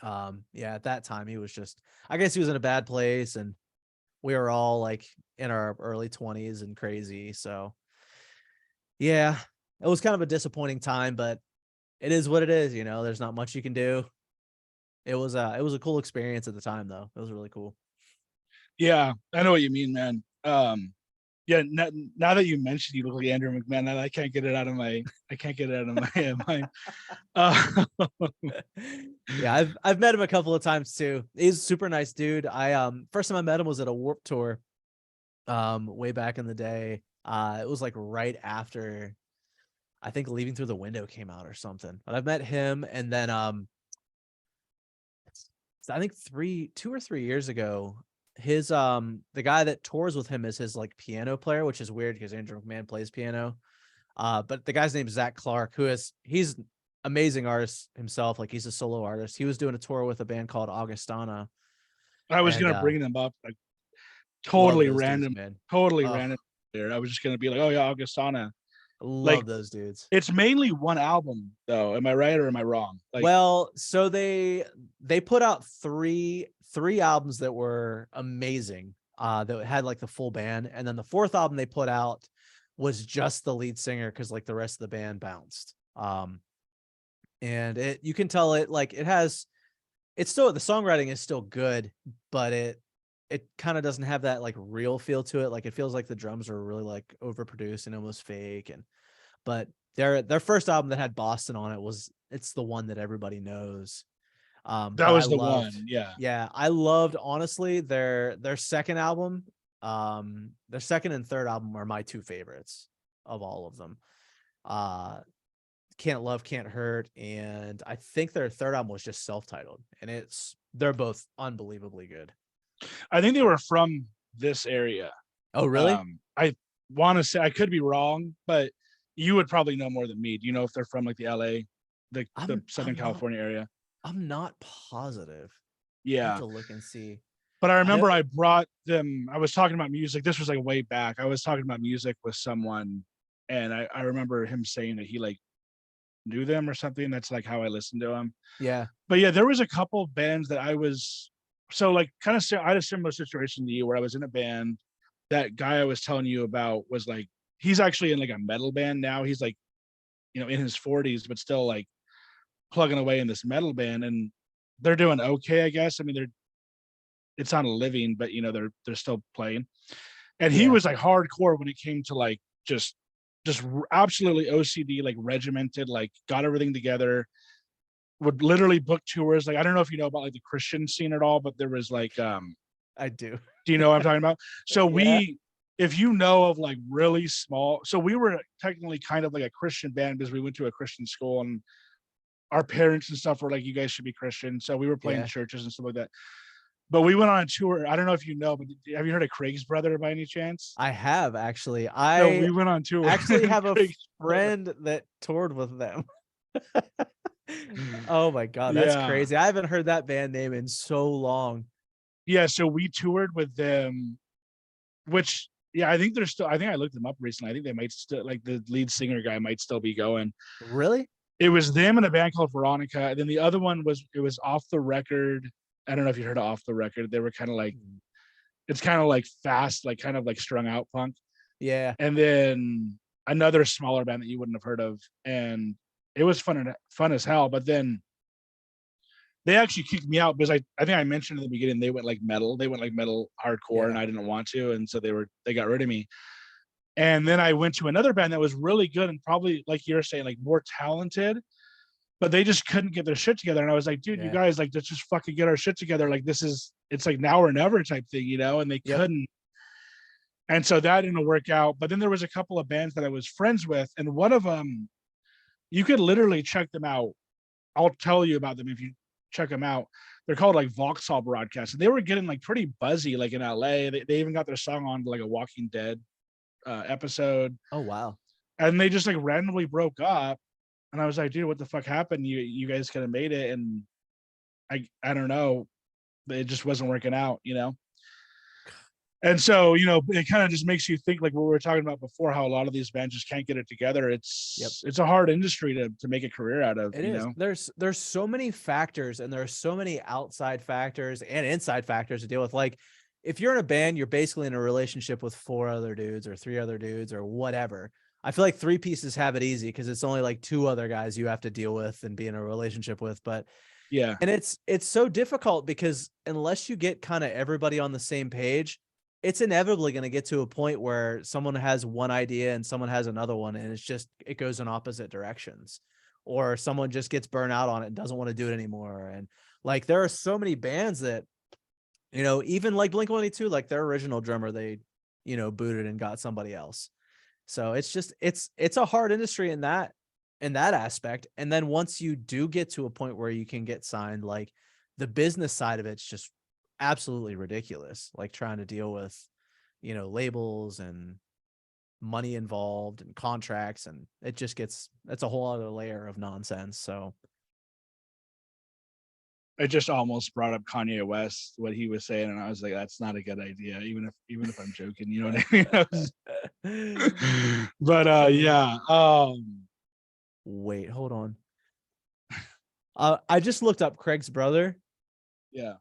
yeah, at that time he was just, I guess he was in a bad place, and we were all like in our early 20s and crazy. So yeah, it was kind of a disappointing time, but it is what it is. You know, there's not much you can do. It was a cool experience at the time though. It was really cool. Yeah, I know what you mean, man. Yeah, now that you mentioned you look like Andrew McMahon, I can't get it out of my mind. Yeah, I've met him a couple of times too. He's a super nice dude. I first time I met him was at a Warped Tour way back in the day. It was like right after I think Leaving Through the Window came out or something. But I've met him, and then I think 2 or 3 years ago, his the guy that tours with him is his like piano player, which is weird because Andrew McMahon plays piano. But the guy's name is Zach Clark, he's amazing artist himself. Like he's a solo artist. He was doing a tour with a band called Augustana. I was gonna bring them up, like totally random, man. Random. There, I was just gonna be like, oh yeah, Augustana. Love those dudes. It's mainly one album though. Am I right or am I wrong? Like, well, so they put out three albums that were amazing. That had like the full band, and then the 4th album they put out was just the lead singer because like the rest of the band bounced. And you can tell it's still, the songwriting is still good, but it kind of doesn't have that like real feel to it. Like it feels like the drums are really like overproduced and almost fake. And but their first album that had Boston on it it's the one that everybody knows. That But I was the loved, one. Yeah. yeah, I loved honestly their second album. Their second and third album are my two favorites of all of them. Uh Can't Love, Can't Hurt, and I think their third album was just self-titled, and they're both unbelievably good. I think they were from this area. Oh, really? I want to say, I could be wrong, but you would probably know more than me. Do you know if they're from like the LA, the Southern California area? I'm not positive. I have Yeah. to look and see. But I I know. remember I brought them, I was talking about music. This was like way back. I was talking about music with someone, and I remember him saying that he like knew them or something. That's like how I listened to him. Yeah. But yeah, there was a couple bands that I was so like kind of I had a similar situation to you where I was in a band. That guy I was telling you about was like, he's actually in like a metal band now. He's like, in his 40s, but still like plugging away in this metal band, and they're doing okay, I guess. I mean, it's not a living, but they're still playing. And he Yeah. was like hardcore when it came to like just absolutely OCD, like regimented, like got everything together, would literally book tours. Like, I don't know if you know about like the Christian scene at all, but there was like, I do. do you know what I'm talking about? So Yeah. if you know of like really small, so we were technically kind of like a Christian band because we went to a Christian school, and our parents and stuff were like, you guys should be Christian. So we were playing Yeah. churches and stuff like that. But we went on a tour. I don't know if you know, but have you heard of Craig's Brother by any chance? I have actually. So I we went on tour. actually have a Craig's Brother. friend that toured with them. Oh my God, that's Yeah. crazy. I haven't heard that band name in so long. Yeah. So we toured with them, which, yeah, I think they're still, I think I looked them up recently. I think they might still, like the lead singer guy might still be going. Really? It was them and a band called Veronica. And then the other one it was Off the Record. I don't know if you heard of Off the Record. They were kind of like, it's kind of like fast, like kind of like strung out punk. Yeah. And then another smaller band that you wouldn't have heard of. And it was fun as hell. But then they actually kicked me out because I think I mentioned in the beginning, they went like metal hardcore, and Yeah. I didn't want to. And so they got rid of me. And then I went to another band that was really good and probably, like you're saying, like more talented, but they just couldn't get their shit together. And I was like, dude, you Yeah. guys, like, let's just fucking get our shit together. Like, it's like now or never type thing, And they Yep. couldn't. And so that didn't work out. But then there was a couple of bands that I was friends with, and one of them, you could literally check them out. I'll tell you about them if you check them out. They're called like Vauxhall Broadcast. And they were getting like pretty buzzy, like in LA. They even got their song on like a Walking Dead episode. Oh wow. And they just like randomly broke up. And I was like, dude, what the fuck happened? You guys could have made it. And I don't know. It just wasn't working out. And so, it kind of just makes you think, like what we were talking about before, how a lot of these bands just can't get it together. It's a hard industry to make a career out of. It is. There's so many factors, and there are so many outside factors and inside factors to deal with. Like if you're in a band, you're basically in a relationship with 4 other dudes or 3 other dudes or whatever. I feel like 3 pieces have it easy because it's only like 2 other guys you have to deal with and be in a relationship with. But Yeah. and it's so difficult because unless you get kind of everybody on the same page, it's inevitably going to get to a point where someone has one idea and someone has another one, and it goes in opposite directions, or someone just gets burnt out on it and doesn't want to do it anymore. And like, there are so many bands that, even like Blink-182, like their original drummer, they, booted and got somebody else. So it's just, it's a hard industry in that aspect. And then once you do get to a point where you can get signed, like the business side of it's just absolutely ridiculous, like trying to deal with labels and money involved and contracts, and that's a whole other layer of nonsense. So I just almost brought up Kanye West, what he was saying, and I was like, that's not a good idea, even if I'm joking, you know what I mean? But yeah. Wait, hold on. I just looked up Craig's brother. Yeah.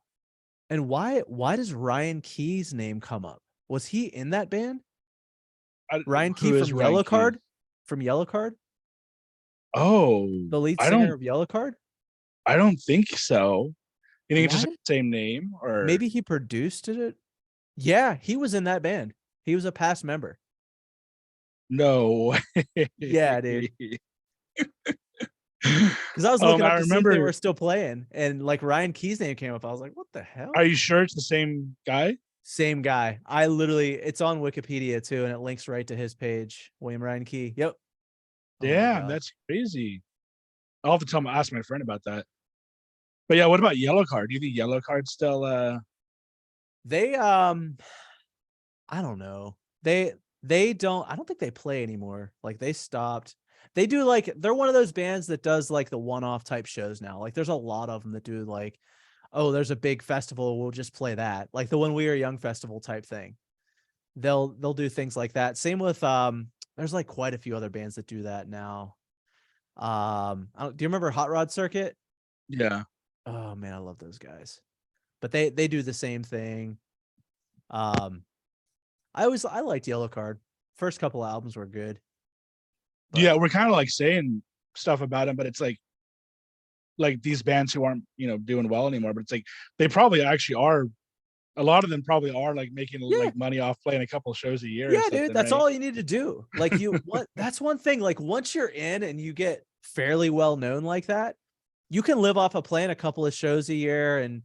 And why does Ryan Key's name come up? Was he in that band? Ryan Key from Yellow Card? From Yellow Card? Oh, The lead singer of Yellow Card? I don't think so. You think it's just the same name, or maybe he produced it? Yeah, he was in that band. He was a past member. No Yeah, dude. way. Because I was looking up I to see if they remember. were still playing, and like Ryan Key's name came up. I was like, what the Are hell? you sure it's the same guy? Same guy. I literally, it's on Wikipedia too, and it links right to his page. William Ryan Key. Yep. Oh my Damn, god. that's crazy. I'll have to ask my friend about that. But yeah, what about Yellow Card? Do you think Yellow Card still They I don't know. They don't, I don't think they play anymore. Like they stopped. They do like, they're one of those bands that does like the one-off type shows now. Like there's a lot of them that do like, oh, there's a big festival, we'll just play that. Like the When We Were Young festival type thing. They'll do things like that. Same with there's like quite a few other bands that do that now. Do you remember Hot Rod Circuit? yeah. Oh man, I love those guys. But they do the same thing. Um I liked Yellow Card. First couple albums were good. But Yeah, we're kind of like saying stuff about him, but it's like these bands who aren't, doing well anymore, but it's like they probably actually are. A lot of them probably are like making yeah, like money off playing a couple shows a year or yeah, dude, something, that's right? all you need to do. Like you what that's one thing. Like once you're in and you get fairly well known like that, you can live off of playing a couple of shows a year, and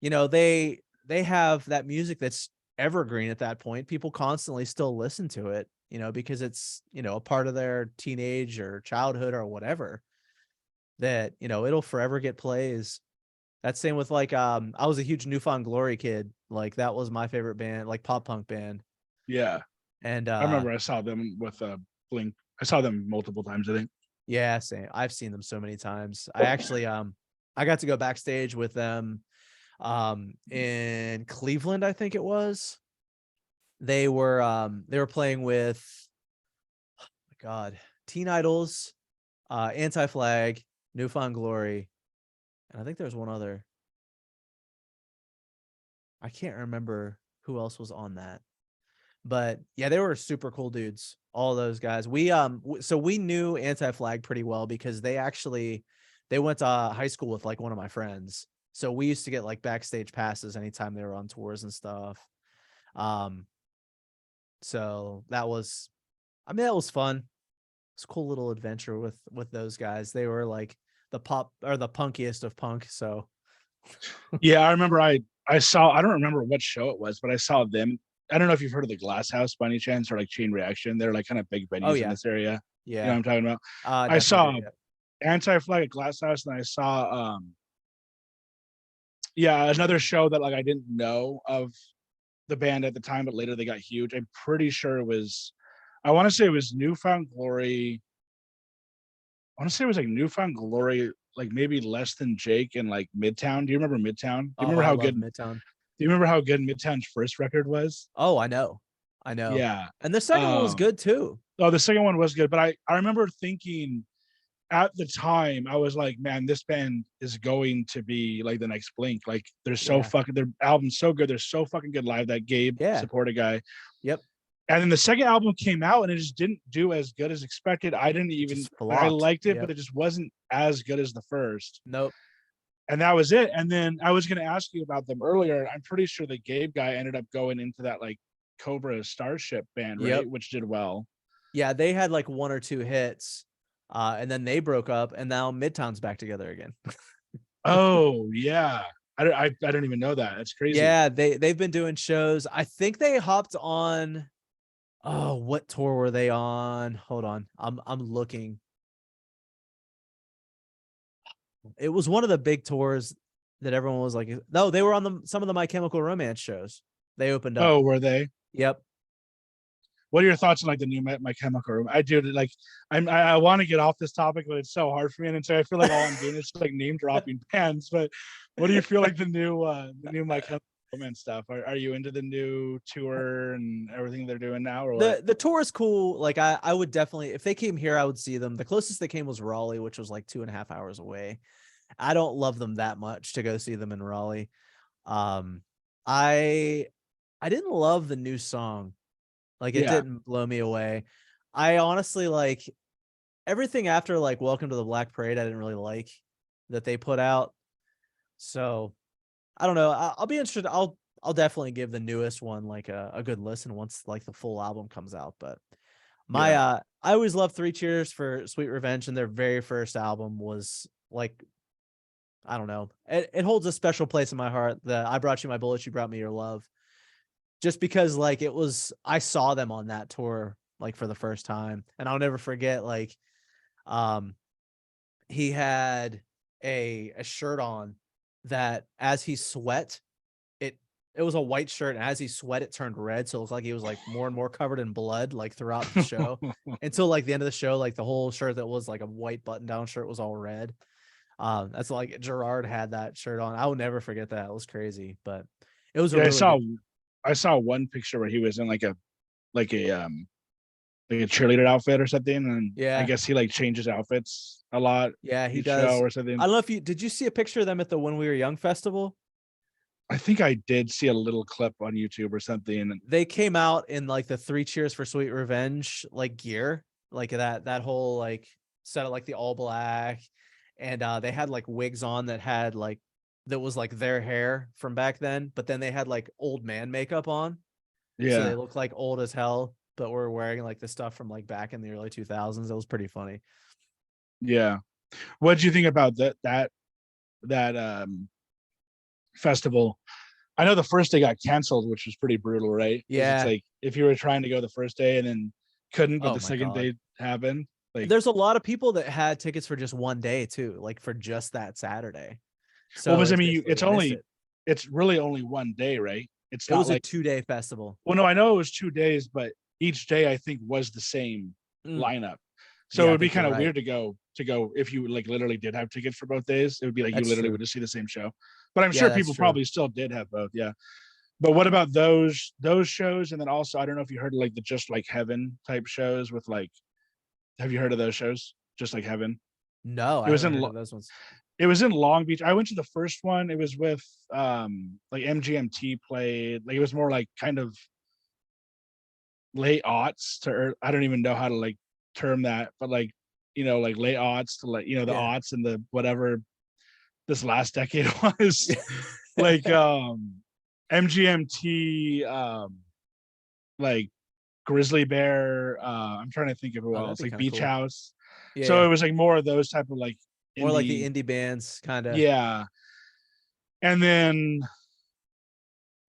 they have that music that's evergreen at that point. People constantly still listen to it, because it's, a part of their teenage or childhood or whatever, that, it'll forever get plays. That's same with like I was a huge Newfound Glory kid. Like that was my favorite band, like pop punk band. Yeah, And I remember I saw them with Blink. I saw them multiple times, I think. yeah, same. I've seen them so many times. I actually I got to go backstage with them in Cleveland, I think it was. They were playing with, oh my God, Teen Idols, Anti-Flag, Newfound Glory, and I think there's one other. I can't remember who else was on that. But yeah, they were super cool dudes. All those guys. So we knew Anti-Flag pretty well because they went to high school with like one of my friends. So we used to get like backstage passes anytime they were on tours and stuff. Um, so that was, I mean, that was fun. It's a cool little adventure with those guys. They were like the pop or the punkiest of punk. So Yeah, I remember I saw, I don't remember what show it was, but I saw them. I don't know if you've heard of the Glass House by any chance, or like Chain Reaction. They're like kind of big oh venues in yeah, this area. You know yeah, what I'm talking about? I definitely do. saw Yeah. Anti-Flag at Glass House, and I saw yeah, another show that like I didn't know of the band at the time, but later they got huge. I'm pretty sure it was, I want to say it was Newfound Glory. I want to say it was like Newfound Glory, like maybe Less Than Jake and like Midtown. Do you remember Midtown? Do you Oh, remember I how love good? Do Midtown. you remember how good Midtown's first record was? Oh, I know. I know. Yeah. And the second one was Um, good too. oh, the second one was good, but I remember thinking at the time I was like, man, this band is going to be like the next Blink. Like they're so Yeah. fucking, their album's so good. They're so fucking good live. That Gabe Yeah. supported guy. Yep. And then the second album came out and it just didn't do as good as expected. I didn't even Just like, I flopped. liked it, but Yep. it just wasn't as good as the first. Nope. And that was it. And then I was going to ask you about them earlier. I'm pretty sure the Gabe guy ended up going into that like Cobra Starship band, Yep. right? Which did well. Yeah, they had like one or two hits. And then they broke up, and now Midtown's back together again. Oh yeah. I didn't even know that. That's crazy. Yeah, they've been doing shows. I think they hopped on, oh, what tour were they on? Hold on. I'm looking. It was one of the big tours that everyone was like, no, they were on some of the My Chemical Romance shows. They opened up. Oh, were they? Yep. What are your thoughts on like the new My Chemical Room? I do like I want to get off this topic, but it's so hard for me, and so I feel like all I'm doing is like name dropping bands. But what do you feel like the new My Chemical Romance stuff? Are you into the new tour and everything they're doing now, or what? The tour is cool. Like I would definitely, if they came here, I would see them. The closest they came was Raleigh, which was like 2.5 hours away. I don't love them that much to go see them in Raleigh. Um, I I didn't love the new song. Like it Yeah, didn't blow me away. I honestly like everything after like Welcome to the Black Parade. I didn't really like that they put out. So I don't know. I'll be interested. I'll definitely give the newest one like a good listen once like the full album comes out. But my Yeah. I always loved Three Cheers for Sweet Revenge, and their very first album was like, I don't know. It holds a special place in my heart. The I Brought You My Bullets, You Brought Me Your Love. Just because like it was I saw them on that tour like for the first time. And I'll never forget like um he had a shirt on that as he sweat, it it was a white shirt, and as he sweat it turned red, so it looked like he was like more and more covered in blood like throughout the show until like the end of the show, like the whole shirt that was like a white button down shirt was all red. That's like Gerard had that shirt on. I will never forget that. It was crazy, but it was a Yeah, really good. I saw one picture where he was in like a like a cheerleader outfit or something, and I Yeah, guess he like changes outfits a lot yeah, he each show does. or I something. don't know if you did you see a picture of them at the When We Were Young festival? I think I did see a little clip on YouTube or something. They came out in like the Three Cheers for Sweet Revenge like gear, like that whole like set of like the all black, and they had like wigs on that had like that was like their hair from back then, but then they had like old man makeup on, so they Yeah, looked like old as hell, but were wearing like the stuff from like back in the early 2000s. It was pretty funny. yeah. What did you think about that festival? I know the first day got canceled, which was pretty brutal, right? Because it's Yeah. like if you were trying to go the first day and then couldn't, but Oh the my second god. day happened, like, There's a lot of people that had tickets for just one day too, like for just that Saturday. well, So because I it's mean, basically to miss it. it's really only one day, right? It's It not was a like, 2-day festival. well, no, I know it was 2 days, but each day I think was the same Mm. lineup. So it Yeah, I would be think you're kind of right. weird to go if you like literally did have tickets for both days. It would be like you That's literally would true. just see the same show. But I'm Yeah, sure that's people true. probably still did have both. Yeah. But what about those shows? And then also, I don't know if you heard of like the Just Like Heaven type shows with like, have you heard of those shows? Just Like Heaven. No, It I was haven't in heard of those ones. it was in Long Beach. I went to the first one. It was with like MGMT played. Like it was more like kind of late aughts to I don't even know how to like term that, but like, like late aughts to like, the Yeah. aughts and the whatever this last decade was. Like MGMT, like Grizzly Bear, I'm trying to think of who Oh, that'd else, be like kind of Beach cool. House. Yeah, So yeah. it was like more of those type of like More like the indie. indie bands, kind of. Yeah. And then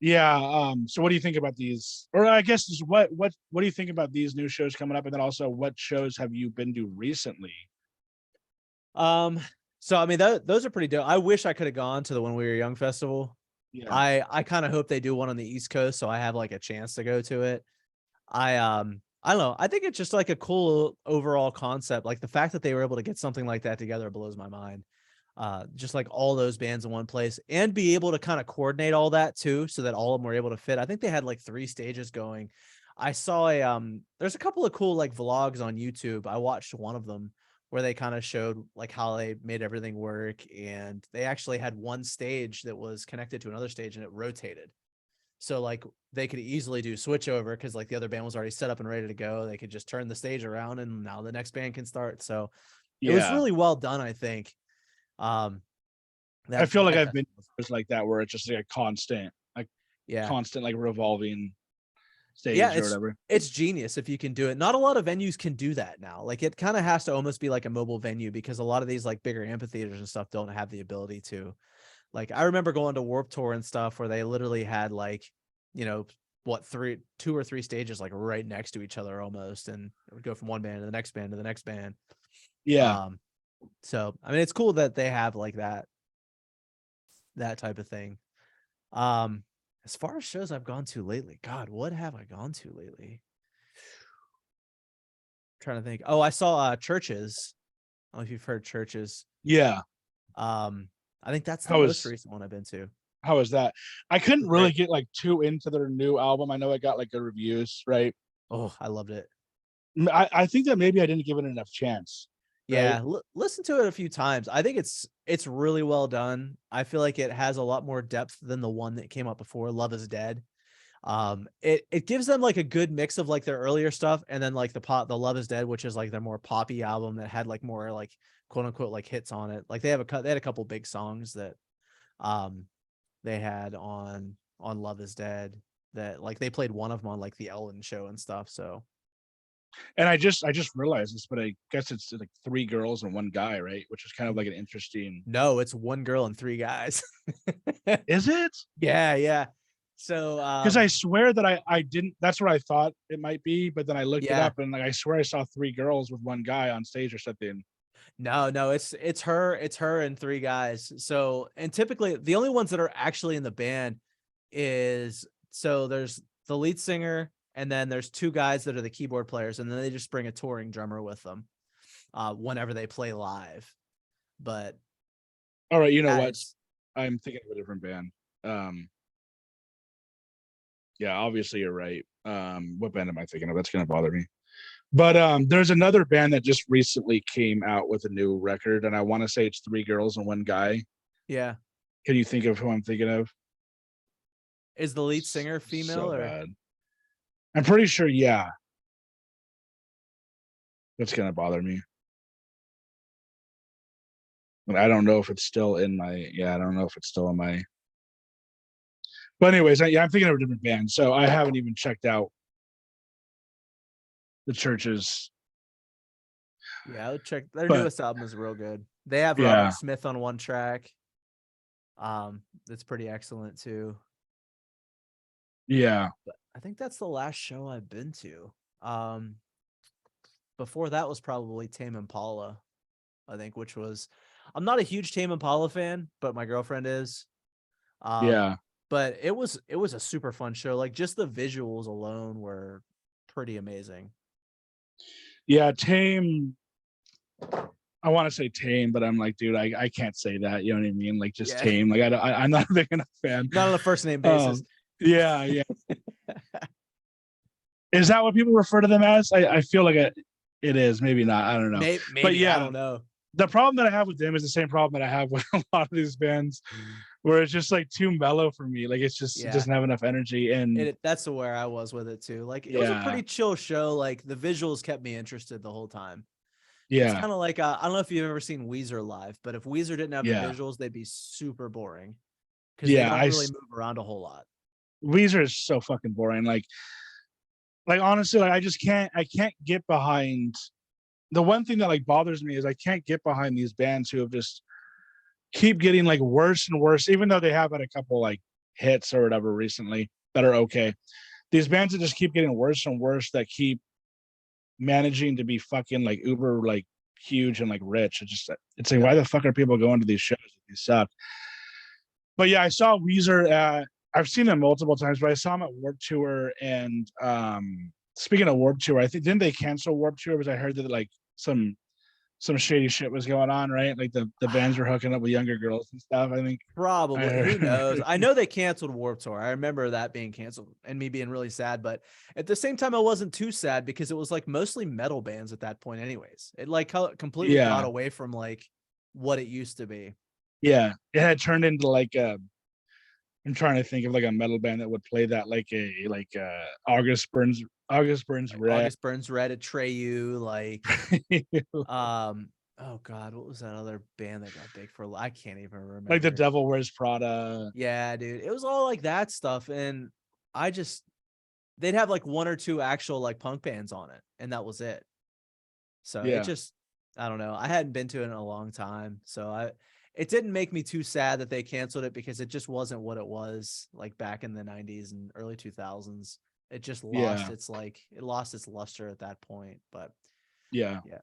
yeah, so what do you think about these? Or I guess just what do you think about these new shows coming up? And then also what shows have you been to recently? Um, so I mean, those are pretty dope. I wish I could have gone to the When We Were Young festival. Yeah. I kind of hope they do one on the East Coast, so I have like a chance to go to it. I don't know. I think it's just like a cool overall concept. Like the fact that they were able to get something like that together blows my mind. Just like all those bands in one place and be able to kind of coordinate all that too, so that all of them were able to fit. I think they had like 3 stages going. I saw there's a couple of cool like vlogs on YouTube. I watched one of them where they kind of showed like how they made everything work, and they actually had one stage that was connected to another stage and it rotated. So like they could easily do switch over because like the other band was already set up and ready to go. They could just turn the stage around and now the next band can start. So it was Yeah. really well done, I think. Um, I that feel like that I've been festival was- to shows like that where it's just like a yeah. constant like revolving Yeah, stage or whatever. it's genius if you can do it. Not a lot of venues can do that now. Like it kind of has to almost be like a mobile venue because a lot of these like bigger amphitheaters and stuff don't have the ability to. Like I remember going to Warp Tour and stuff where they literally had like, you know, what two or three stages like right next to each other almost, and it would go from one band to the next band to the next band. Yeah. Um, so I mean, it's cool that they have like that type of thing. Um, as far as shows I've gone to lately, God, what have I gone to lately? Trying to think. Oh, I saw Churches. I don't know if you've heard Churches. Yeah. Um, I think that's the How most is recent one I've been to. how is that? I couldn't It's really great. get like too into their new album. I know it got like good reviews, right? Oh, I loved it. I think that maybe I didn't give it enough chance, right? Yeah, listen to it a few times. I think it's really well done. I feel like it has a lot more depth than the one that came out before, Love Is Dead. It gives them like a good mix of like their earlier stuff and then like the Love Is Dead, which is like their more poppy album that had like more like quote unquote like hits on it. Like they had a couple big songs that um they had on on Love Is Dead that like they played one of them on like the Ellen show and stuff. So And I just realized this, but I guess it's like 3 girls and 1 guy, right? Which is kind of like an interesting. no, it's 1 girl and 3 guys. Is it? Yeah, yeah. So Because I swear that I didn't. That's what I thought it might be, but then I looked it yeah. up and like I swear I saw 3 girls with 1 guy on stage or something. No, it's her and 3 guys. So, and typically the only ones that are actually in the band is so there's the lead singer and then there's 2 guys that are the keyboard players and then they just bring a touring drummer with them whenever they play live. But All right, you know yeah, what? I'm thinking of a different band. Yeah, obviously you're right. What band am I thinking of? That's gonna bother me. But there's another band that just recently came out with a new record, and I want to say it's 3 girls and 1 guy. yeah. Can you think of who I'm thinking of? Is the lead singer female So or bad. I'm pretty sure, yeah. That's gonna bother me. And I don't know if it's still in my. Yeah, I don't know if it's still in my. But anyways, yeah, I'm thinking of a different band. So I haven't even checked out the Church's. yeah, I would check their But newest album is real good. They have yeah, Robert Smith on one track. That's pretty excellent too. yeah, But I think that's the last show I've been to. Um, before that was probably Tame Impala, I think, which was I'm not a huge Tame Impala fan, but my girlfriend is. Um, yeah, but it was a super fun show. Like just the visuals alone were pretty amazing. yeah. Tame. I want to say Tame, but I'm like, dude, I can't say that. You know what I mean? Like just Yeah, Tame. Like I'm not a big enough fan. not on a first name basis. Yeah, yeah. Is that what people refer to them as? I feel like it is. Maybe not. I don't know. But Maybe I yeah, don't know. the problem that I have with them is the same problem that I have with a lot of these bands, where it's just like too mellow for me. Like it Yeah, doesn't have enough energy. And that's where I was with it too. Like it was a yeah, pretty chill show. Like the visuals kept me interested the whole time. It's yeah, kind of like I don't know if you've ever seen Weezer live, but if Weezer didn't have the yeah, visuals, they'd be super boring because they yeah. don't really move around a whole lot. Weezer is so fucking boring. Like honestly, like I can't get behind. The one thing that like bothers me is I can't get behind these bands who have just keep getting like worse and worse, even though they have had a couple like hits or whatever recently that are okay. These bands that just keep getting worse and worse that keep managing to be fucking like uber like huge and like rich. It's like Yep. why the fuck are people going to these shows if these suck? But yeah, I saw Weezer I've seen them multiple times, but I saw them at Warp Tour and speaking of Warp Tour, I think didn't they cancel Warp Tour because I heard that like some shady shit was going on, right? Like the bands were hooking up with younger girls and stuff. I think I Probably. Who heard. knows? I know they canceled Warp Tour. I remember that being canceled and me being really sad, but at the same time, I wasn't too sad because it was like mostly metal bands at that point, anyways. It like completely got Yeah, away from like what it used to be. yeah. It had turned into like I'm trying to think of like a metal band that would play that like August Burns Like Red. August Burns Red, Atreyu, like oh god, what was that other band that got big for I can't even Like the remember. Devil Wears Prada. Yeah, dude. It was all like that stuff. And I just they'd have like 1 or 2 actual like punk bands on it, and that was it. So it Yeah, just I don't know. I hadn't been to it in a long time. So it didn't make me too sad that they canceled it because it just wasn't what it was like back in the 90s and early 2000s. It just lost yeah, its like it lost its luster at that point. But yeah. yeah.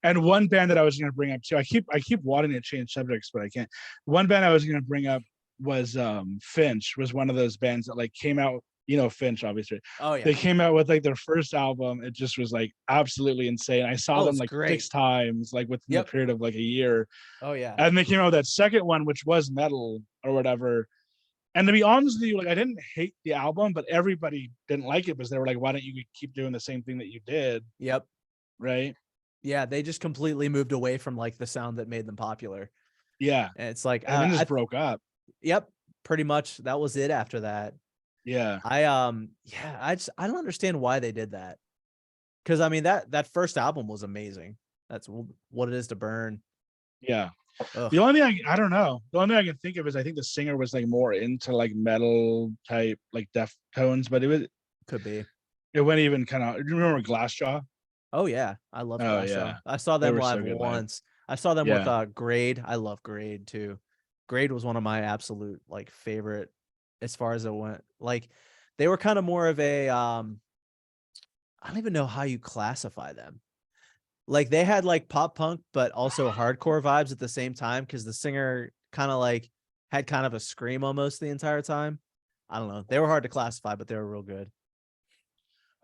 And one band that I was going to bring up too, I keep wanting to change subjects, but I can't. One band I was going to bring up was Finch. Was one of those bands that like came out. You know Finch, obviously. Oh They yeah. came out with like their first album. It just was like absolutely insane. I saw Oh, them it's like great. 6 times, like within the Yep. period of like a year. Oh yeah. And they came out with that second one, which was metal or whatever. And to be honest with you, like I didn't hate the album, but everybody didn't like it because they were like, "Why don't you keep doing the same thing that you did?" Yep. Right? Yeah, they just completely moved away from like the sound that made them popular. Yeah. And it's like And then just broke up. yep, pretty much that was it after that. Yeah. Yeah, I don't understand why they did that. Cuz I mean that first album was amazing. That's what it is to burn. Yeah. The Ugh, only thing I don't know. The only thing I can think of is I think the singer was like more into like metal type, like Deftones, but could be. it went even kind of. Do you remember Glassjaw? Oh yeah, I love Oh Glassjaw. yeah, I saw they them were live so good live. once. I saw them with Yeah. Grade. I love Grade too. Grade was one of my absolute like favorite as far as it went. Like they were kind of more of a I don't even know how you classify them. Like they had like pop punk but also hardcore vibes at the same time because the singer kind of like had kind of a scream almost the entire time. I don't know. They were hard to classify, but they were real good.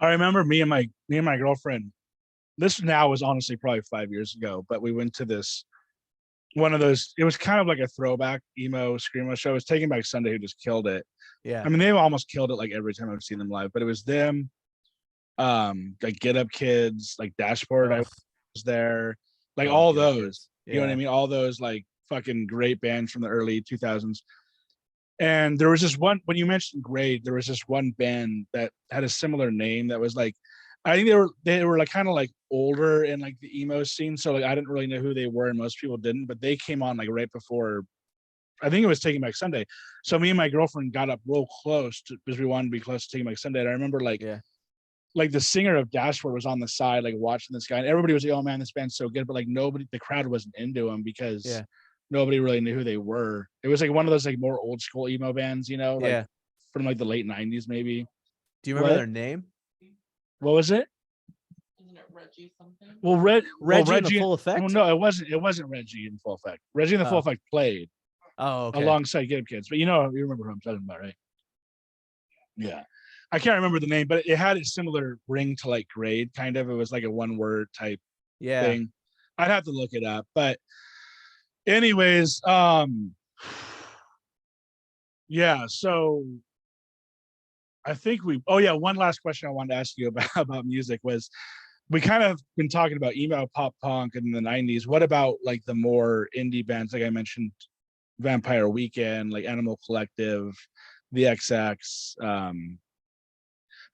I remember me and my girlfriend. This now was honestly probably 5 years ago, but we went to this one of those. It was kind of like a throwback emo screamo show. It was Taking Back Sunday who just killed it. Yeah. I mean, they've almost killed it like every time I've seen them live, but it was them, like Get Up Kids, like Dashboard. I Ugh. was there, like Oh, all get up, those. kids. You know what I Yeah. mean? All those like fucking great bands from the early 2000s. And there was this one when you mentioned Grade, there was this one band that had a similar name that was like, I think they were like kind of like older in like the emo scene. So like I didn't really know who they were, and most people didn't, but they came on like right before I think it was Taking Back Sunday. So me and my girlfriend got up real close because we wanted to be close to Taking Back Sunday. And I remember Yeah. like the singer of Dashboard was on the side, like watching this guy, and everybody was like, "Oh man, this band's so good," but like nobody, the crowd wasn't into him because Yeah. nobody really knew who they were. It was like one of those like more old school emo bands, you know, like Yeah. from like the late '90s, maybe. Do you remember What? their name? What was it? Isn't it Reggie something? Reggie and the Reggie. Full Well, Effect? no, it wasn't. It wasn't Reggie in Full Effect. Reggie in the Full Oh. Effect played Oh, okay. alongside Get Up Kids, but you know, you remember who I'm talking about, right? Yeah. I can't remember the name, but it had a similar ring to like Grade, kind of. It was like a one word type Yeah. thing. I'd have to look it up. But anyways, yeah, so I think one last question I wanted to ask you about music was we kind of been talking about emo pop punk in the 90s. What about like the more indie bands like I mentioned Vampire Weekend, like Animal Collective, the XX,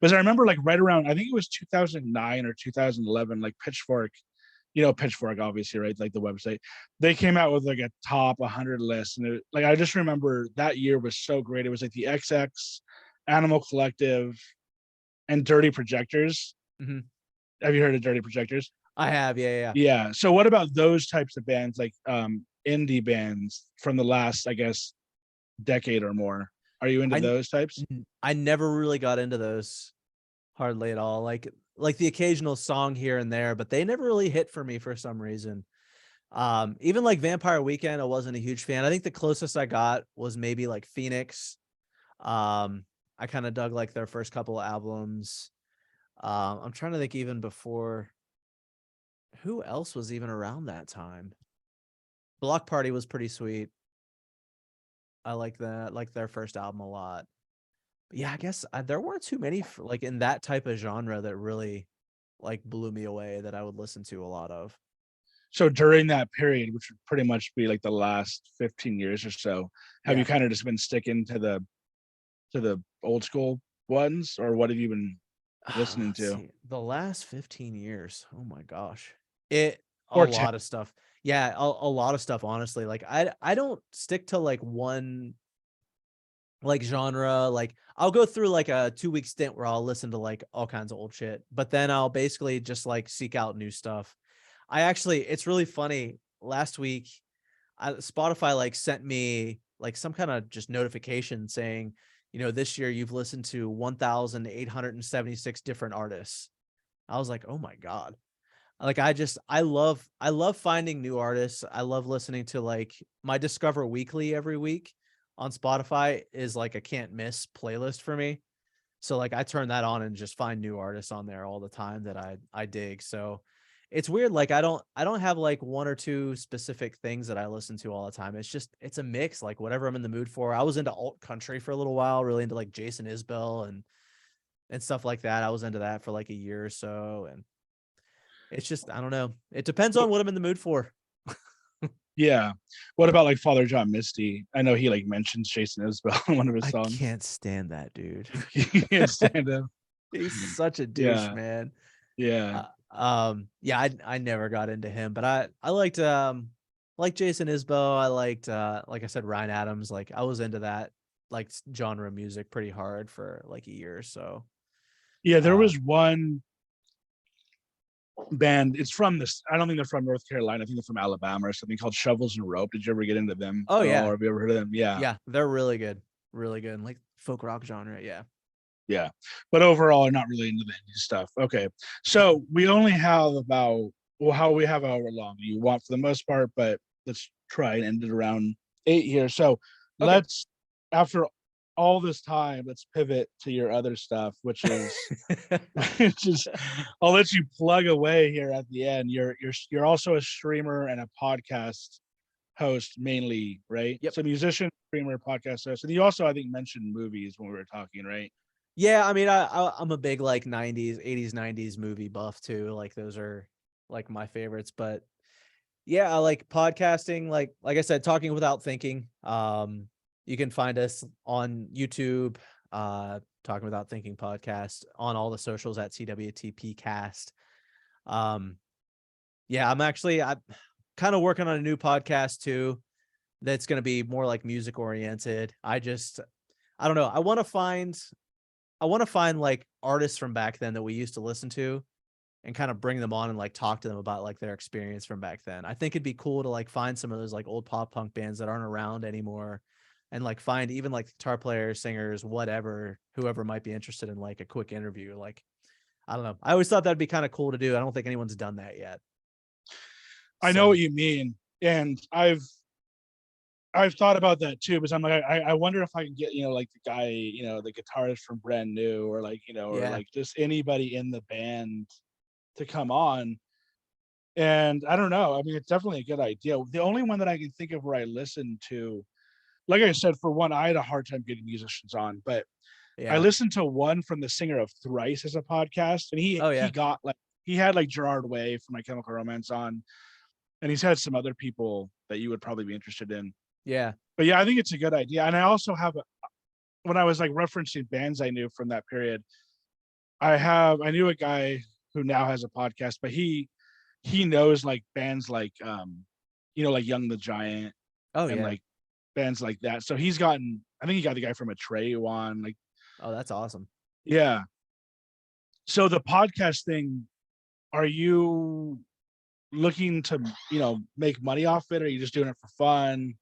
because I remember like right around I think it was 2009 or 2011, like Pitchfork, you know, Pitchfork obviously, right, like the website, they came out with like a top 100 list, and like I just remember that year was so great. It was like the XX, Animal Collective, and Dirty Projectors. Hmm. Have you heard of Dirty Projectors? I have. Yeah. Yeah. Yeah, so what about those types of bands, like indie bands from the last, I guess, decade or more? Are you into I those types? I never really got into those hardly at all. Like the occasional song here and there, but they never really hit for me for some reason. Even like Vampire Weekend, I wasn't a huge fan. I think the closest I got was maybe like Phoenix. I kind of dug like their first couple of albums. I'm trying to think even before who else was even around that time. Block Party was pretty sweet. I like that, like their first album a lot. But yeah, I guess there weren't too many like in that type of genre that really like blew me away that I would listen to a lot of. So during that period, which would pretty much be like the last 15 years or so, have you Yeah. kind of just been sticking to the old school ones, or what have you been listening Let's to? see. The last 15 years. Oh my gosh. It a Or 10? lot of stuff. Yeah, a lot of stuff, honestly. Like I don't stick to like one like genre. Like I'll go through like a 2 week stint where I'll listen to like all kinds of old shit, but then I'll basically just like seek out new stuff. It's really funny. Last week, Spotify like sent me like some kind of just notification saying, this year you've listened to 1,876 different artists. I was like, oh my God. Like I love finding new artists. I love listening to like my Discover Weekly every week on Spotify is like a can't miss playlist for me. So like I turn that on and just find new artists on there all the time that I dig. So it's weird. Like I don't have like one or two specific things that I listen to all the time. It's a mix, like whatever I'm in the mood for. I was into alt country for a little while, really into like Jason Isbell and stuff like that. I was into that for like a year or so. And it's just, I don't know. It depends on what I'm in the mood for. Yeah. What about like Father John Misty? I know he like mentions Jason Isbell in one of his I songs. can't stand that dude. You can't stand him. He's such a douche, Yeah. man. Yeah. Yeah, I never got into him, but I liked like Jason Isbell. I liked, like I said, Ryan Adams. Like I was into that like genre of music pretty hard for like a year or so. Yeah, there Uh, was one band. It's from this. I don't think they're from North Carolina. I think they're from Alabama or something called Shovels and Rope. Did you ever get into them oh at all? yeah, Or have you ever heard of them? Yeah, yeah, they're really good, like folk rock genre. Yeah. yeah. But overall, I'm not really into the indie stuff. Okay, so we only have about how we have however long you want for the most part, but let's try and end it around 8 here. So Okay. let's after all this time, let's pivot to your other stuff, which is which is I'll let you plug away here at the end. You're also a streamer and a podcast host mainly, right? Yep. So musician, streamer, podcast host. And you also, I think, mentioned movies when we were talking, right? Yeah, I mean, I'm a big like 90s, 80s, 90s movie buff too. Like those are like my favorites. But yeah, I like podcasting. Like I said, talking without thinking. You can find us on YouTube, talking without thinking podcast on all the socials at CWTP Cast. Um, yeah, I'm kind of working on a new podcast too. That's going to be more like music oriented. I don't know. I want to find like artists from back then that we used to listen to and kind of bring them on and like talk to them about like their experience from back then. I think it'd be cool to like find some of those like old pop punk bands that aren't around anymore and like find even like guitar players, singers, whatever, whoever might be interested in like a quick interview. Like, I don't know. I always thought that'd be kind of cool to do. I don't think anyone's done that yet. I know what So you mean. And I've thought about that too, because I'm like, I wonder if I can get, like the guy, the guitarist from Brand New, or like, or yeah. like just anybody in the band to come on. And I don't know. I mean, it's definitely a good idea. The only one that I can think of where I listened to, like I said, for one, I had a hard time getting musicians on, but I Yeah. listened to one from the singer of Thrice as a podcast, and Oh he yeah. got like he had like Gerard Way from My Chemical Romance on, and he's had some other people that you would probably be interested in. Yeah. But yeah, I think it's a good idea. And I also have when I was like referencing bands I knew from that period, I knew a guy who now has a podcast, but he knows like bands like like Young the Giant Oh and yeah. like bands like that. So I think he got the guy from Atreyu on, like, Oh, that's awesome. yeah. So the podcast thing, are you looking to, make money off it, or are you just doing it for fun?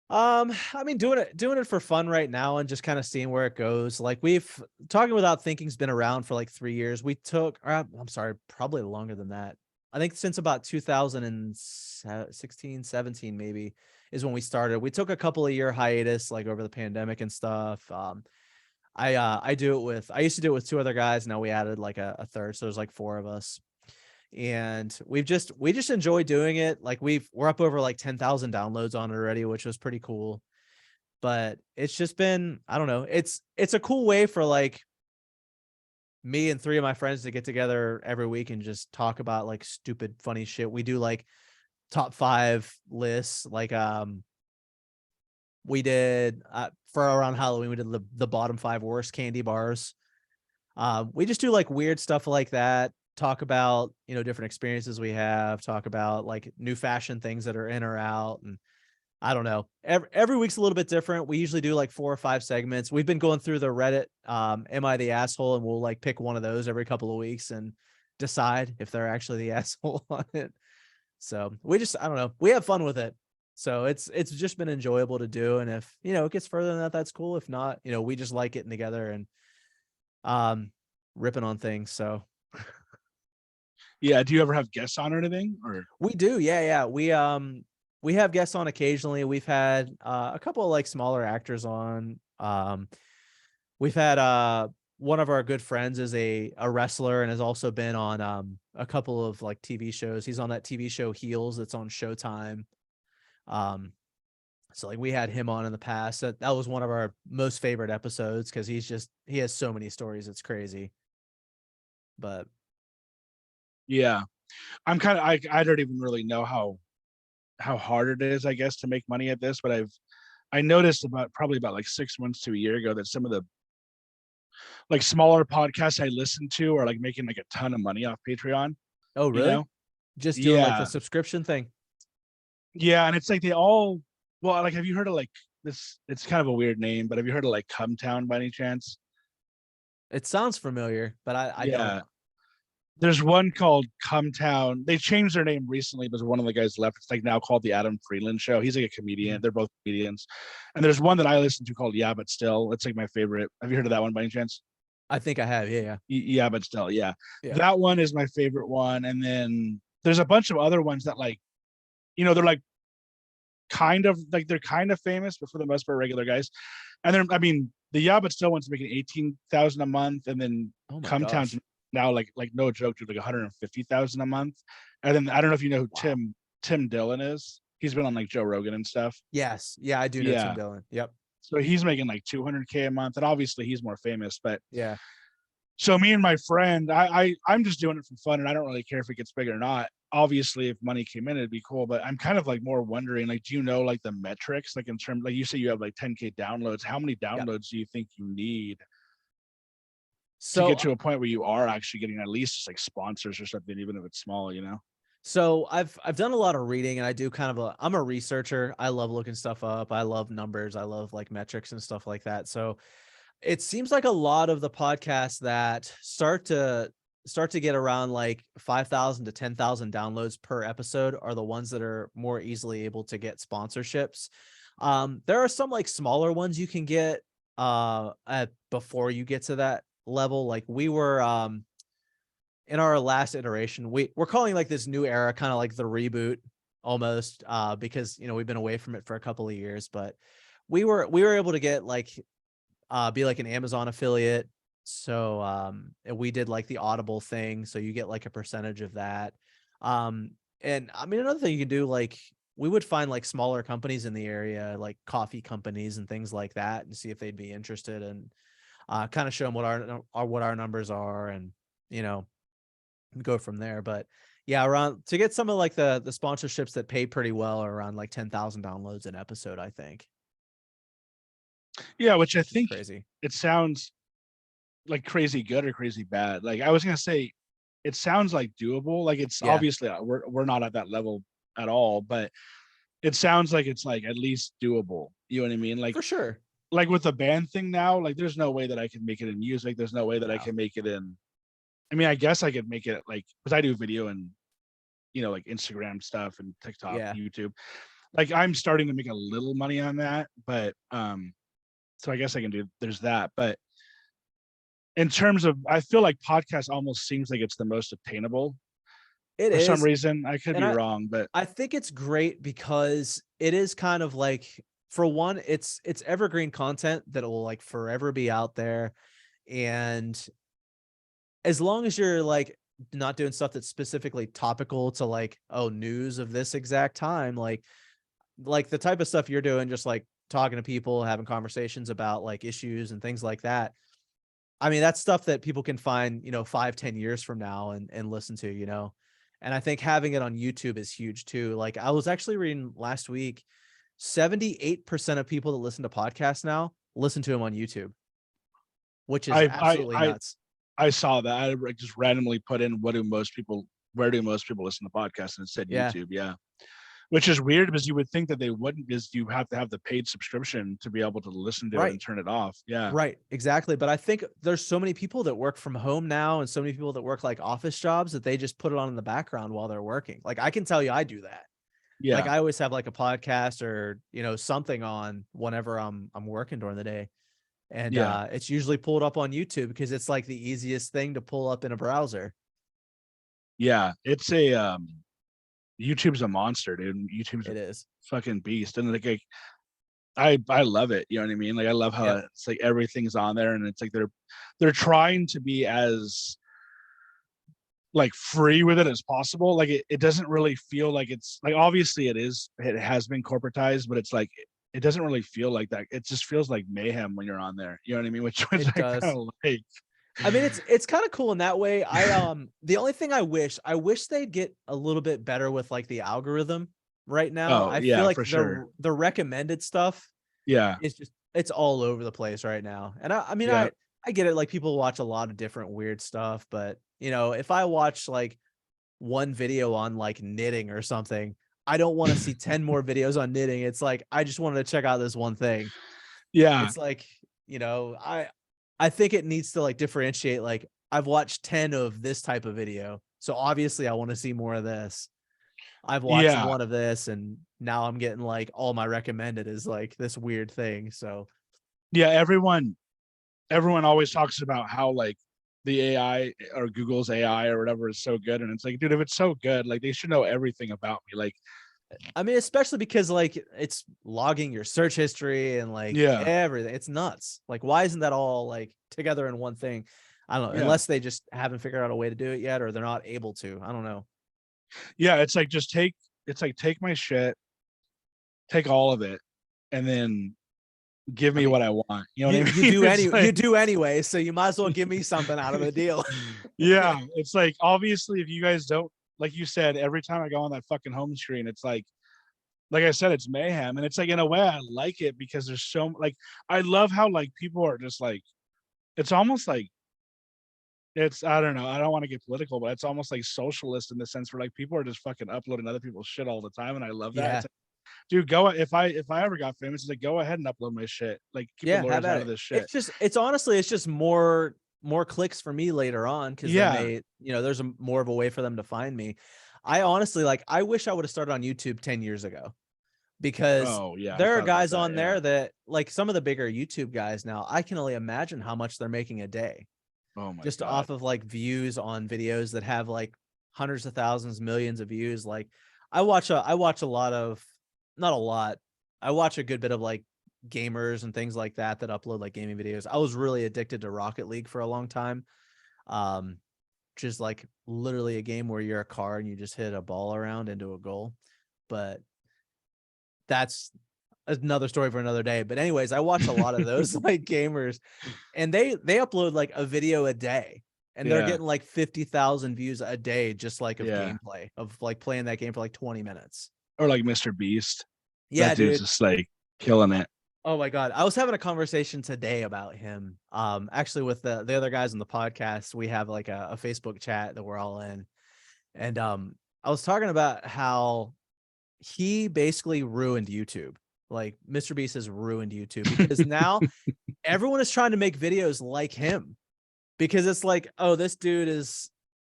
I mean, doing it for fun right now and just kind of seeing where it goes. Like we've talking without thinking's been around for like 3 years. We took, I'm sorry, probably longer than that. I think since about 2016, 17, maybe is when we started. We took a couple of year hiatus, like over the pandemic and stuff. I used to do it with two other guys. Now we added like a third. So there's like four of us. And we just enjoy doing it. Like we're up over like 10,000 downloads on it already, which was pretty cool. But it's just been, I don't know. It's a cool way for like me and three of my friends to get together every week and just talk about like stupid funny shit. We do like top 5 lists. Like we did for around Halloween, we did the bottom 5 worst candy bars. We just do like weird stuff like that. Talk about, different experiences we have, talk about like new fashion things that are in or out. And I don't know. Every week's a little bit different. We usually do like 4 or 5 segments. We've been going through the Reddit, Am I the Asshole? And we'll like pick one of those every couple of weeks and decide if they're actually the asshole on it. So I don't know. We have fun with it. So it's just been enjoyable to do. And if, it gets further than that, that's cool. If not, we just like getting together and ripping on things. So Yeah. Do you ever have guests on or anything? Or we do. Yeah. We have guests on occasionally. We've had a couple of like smaller actors on. We've had one of our good friends is a wrestler and has also been on a couple of like TV shows. He's on that TV show Heels that's on Showtime. So like we had him on in the past. That was one of our most favorite episodes because he has so many stories. It's crazy. But yeah, I'm kind of I don't even really know how hard it is, I guess, to make money at this, but I noticed probably about like 6 months to a year ago that some of the like smaller podcasts I listen to are like making like a ton of money off Patreon. oh You really? know? Just doing like the Yeah. subscription thing? Yeah, and it's like they all. Well, like, have you heard of like this? It's kind of a weird name, but have you heard of like Come Town by any chance? It sounds familiar, but I don't. Yeah, there's one called Come Town. They changed their name recently, but one of the guys left. It's like now called the Adam Freeland Show. He's like a comedian. Mhm. They're both comedians. And there's one that I listen to called Yeah, but Still. It's like my favorite. Have you heard of that one by any chance? I think I have. Yeah, Yeah, but still, yeah. yeah, That one is my favorite one. And then there's a bunch of other ones that like, they're like they're kind of famous, but for the most part, regular guys. And then I mean, the Yeah, but Still one's making 18,000 a month, and then Oh my Come Town's gosh! now like no joke, dude, like 150,000 a month. And then I don't know if you know who Wow. Tim Dillon is. He's been on like Joe Rogan and stuff. Yes, yeah, I do know Tim Yeah, Dillon. Yep. so he's making like 200K a month, and obviously he's more famous. But Yeah. so me and my friend, I'm just doing it for fun, and I don't really care if it gets big or not. Obviously, if money came in, it'd be cool. But I'm kind of like more wondering, like, do you know like the metrics, like in terms, like you say you have like 10K downloads? How many Yep. downloads do you think you need to So get to a point where you are actually getting at least just like sponsors or something, even if it's small, So I've done a lot of reading, and I do kind of I'm a researcher. I love looking stuff up. I love numbers. I love like metrics and stuff like that. So it seems like a lot of the podcasts that start to get around like 5,000 to 10,000 downloads per episode are the ones that are more easily able to get sponsorships. There are some like smaller ones you can get before you get to that level. Like we were in our last iteration, we're calling like this new era kind of like the reboot almost, because we've been away from it for a couple of years, but we were able to get like be like an Amazon affiliate. So and we did like the Audible thing, so you get like a percentage of that. And I mean, another thing you can do, like we would find like smaller companies in the area, like coffee companies and things like that, and see if they'd be interested, and kind of show them what our numbers are, and you know go from there. But yeah, around to get some of like the sponsorships that pay pretty well are around like 10,000 downloads an episode, I think. Yeah, which I It's think crazy. it sounds like crazy good or crazy bad. Like I was gonna say, it sounds like doable. Like it's Yeah, obviously we're not at that level at all, but it sounds like it's like at least doable. You know what I mean? for sure. Like with the band thing now, like there's no way that I can make it in music. There's no way that I No. can make it in. I mean, I guess I could make it like because I do video and like Instagram stuff and TikTok, Yeah. YouTube. Like I'm starting to make a little money on that, but so I guess I can do. There's that, but in terms of, I feel like podcast almost seems like it's the most attainable It for some is. reason. I could And be I wrong, but I think it's great because it is kind of like, for one, it's evergreen content that will like forever be out there. And as long as you're like not doing stuff that's specifically topical to like, oh, news of this exact time, like the type of stuff you're doing, just like talking to people, having conversations about like issues and things like that. I mean, that's stuff that people can find, 5, 10 years from now and listen to. And I think having it on YouTube is huge too. Like I was actually reading last week, 78% of people that listen to podcasts now listen to them on YouTube, which is I I absolutely I nuts. I saw that. I just randomly put in where do most people listen to podcasts, and it said Yeah. YouTube. Yeah, which is weird because you would think that they wouldn't, because you have to have the paid subscription to be able to listen to it Right. and turn it off. Yeah, Right, exactly. But I think there's so many people that work from home now, and so many people that work like office jobs, that they just put it on in the background while they're working. Like I can tell you I do that. Like yeah, I always have like a podcast or, something on whenever I'm working during the day. And yeah, it's usually pulled up on YouTube because it's like the easiest thing to pull up in a browser. yeah. It's a YouTube's a monster, dude. YouTube's a It is. fucking beast, and like I love it. You know what I mean? Like I love how Yep. it's like everything's on there, and it's like they're trying to be as like free with it as possible. Like it doesn't really feel like it's like, obviously it has been corporatized, but it's like it doesn't really feel like that. It just feels like mayhem when you're on there. You know what I mean? Which It I kind does. of like. I mean, it's kind of cool in that way. The only thing I wish they'd get a little bit better with like the algorithm right now. Oh I feel yeah, like for sure. the recommended stuff Yeah, is just, it's all over the place right now. And I mean, yeah, I get it. Like people watch a lot of different weird stuff, but if I watch like one video on like knitting or something, I don't want to see 10 more videos on knitting. It's like, I just wanted to check out this one thing. Yeah. It's like, I think it needs to like differentiate. Like, I've watched 10 of this type of video, so obviously I want to see more of this. I've watched Yeah. one of this, and now I'm getting like all my recommended is like this weird thing. So Yeah. Everyone always talks about how like the AI or Google's AI or whatever is so good. And it's like, dude, if it's so good, like they should know everything about me. Like, I mean, especially because like it's logging your search history and like yeah. everything. It's nuts. Like, why isn't that all like together in one thing? I don't know, Yeah. unless they just haven't figured out a way to do it yet, or they're not able to. I don't know. Yeah. It's like, take my shit, take all of it, and then give I me mean, what I want. You know you what I you mean? do It's you like, do anyway, so you might as well give me something out of the deal. yeah. It's like, obviously, if you guys don't, like you said, every time I go on that fucking home screen, it's like I said, it's mayhem. And it's like, in a way, I like it because there's so like, I love how like people are just like, it's almost like, I don't know, I don't want to get political, but it's almost like socialist in the sense where like people are just fucking uploading other people's shit all the time. And I love that. Yeah, It's like, dude, go, if I ever got famous, it's like, go ahead and upload my shit. Like, keep the yeah. Have lawyers at out of it. this shit. It's honestly, it's just more clicks for me later on, because then Yeah. they, there's more of a way for them to find me. I honestly like. I wish I would have started on YouTube 10 years ago, because Oh yeah, I there are thought about guys that. on Yeah. there that like some of the bigger YouTube guys now. I can only imagine how much they're making a day Oh my just god. off of like views on videos that have like hundreds of thousands, millions of views. Like I watch a lot of, not a lot. I watch a good bit of like gamers and things like that upload like gaming videos. I was really addicted to Rocket League for a long time. Um, just like literally a game where you're a car and you just hit a ball around into a goal. But that's another story for another day. But anyways, I watch a lot of those like gamers, and they upload like a video a day, and they're Yeah. getting like 50,000 views a day, just like of Yeah. gameplay of like playing that game for like 20 minutes. Or like Mr. Beast. Yeah, That dude's dude. just like killing it. Oh my God. I was having a conversation today about him. Actually with the other guys on the podcast, we have like a Facebook chat that we're all in. And I was talking about how he basically ruined YouTube. Like Mr. Beast has ruined YouTube, because now everyone is trying to make videos like him, because it's like, oh, this dude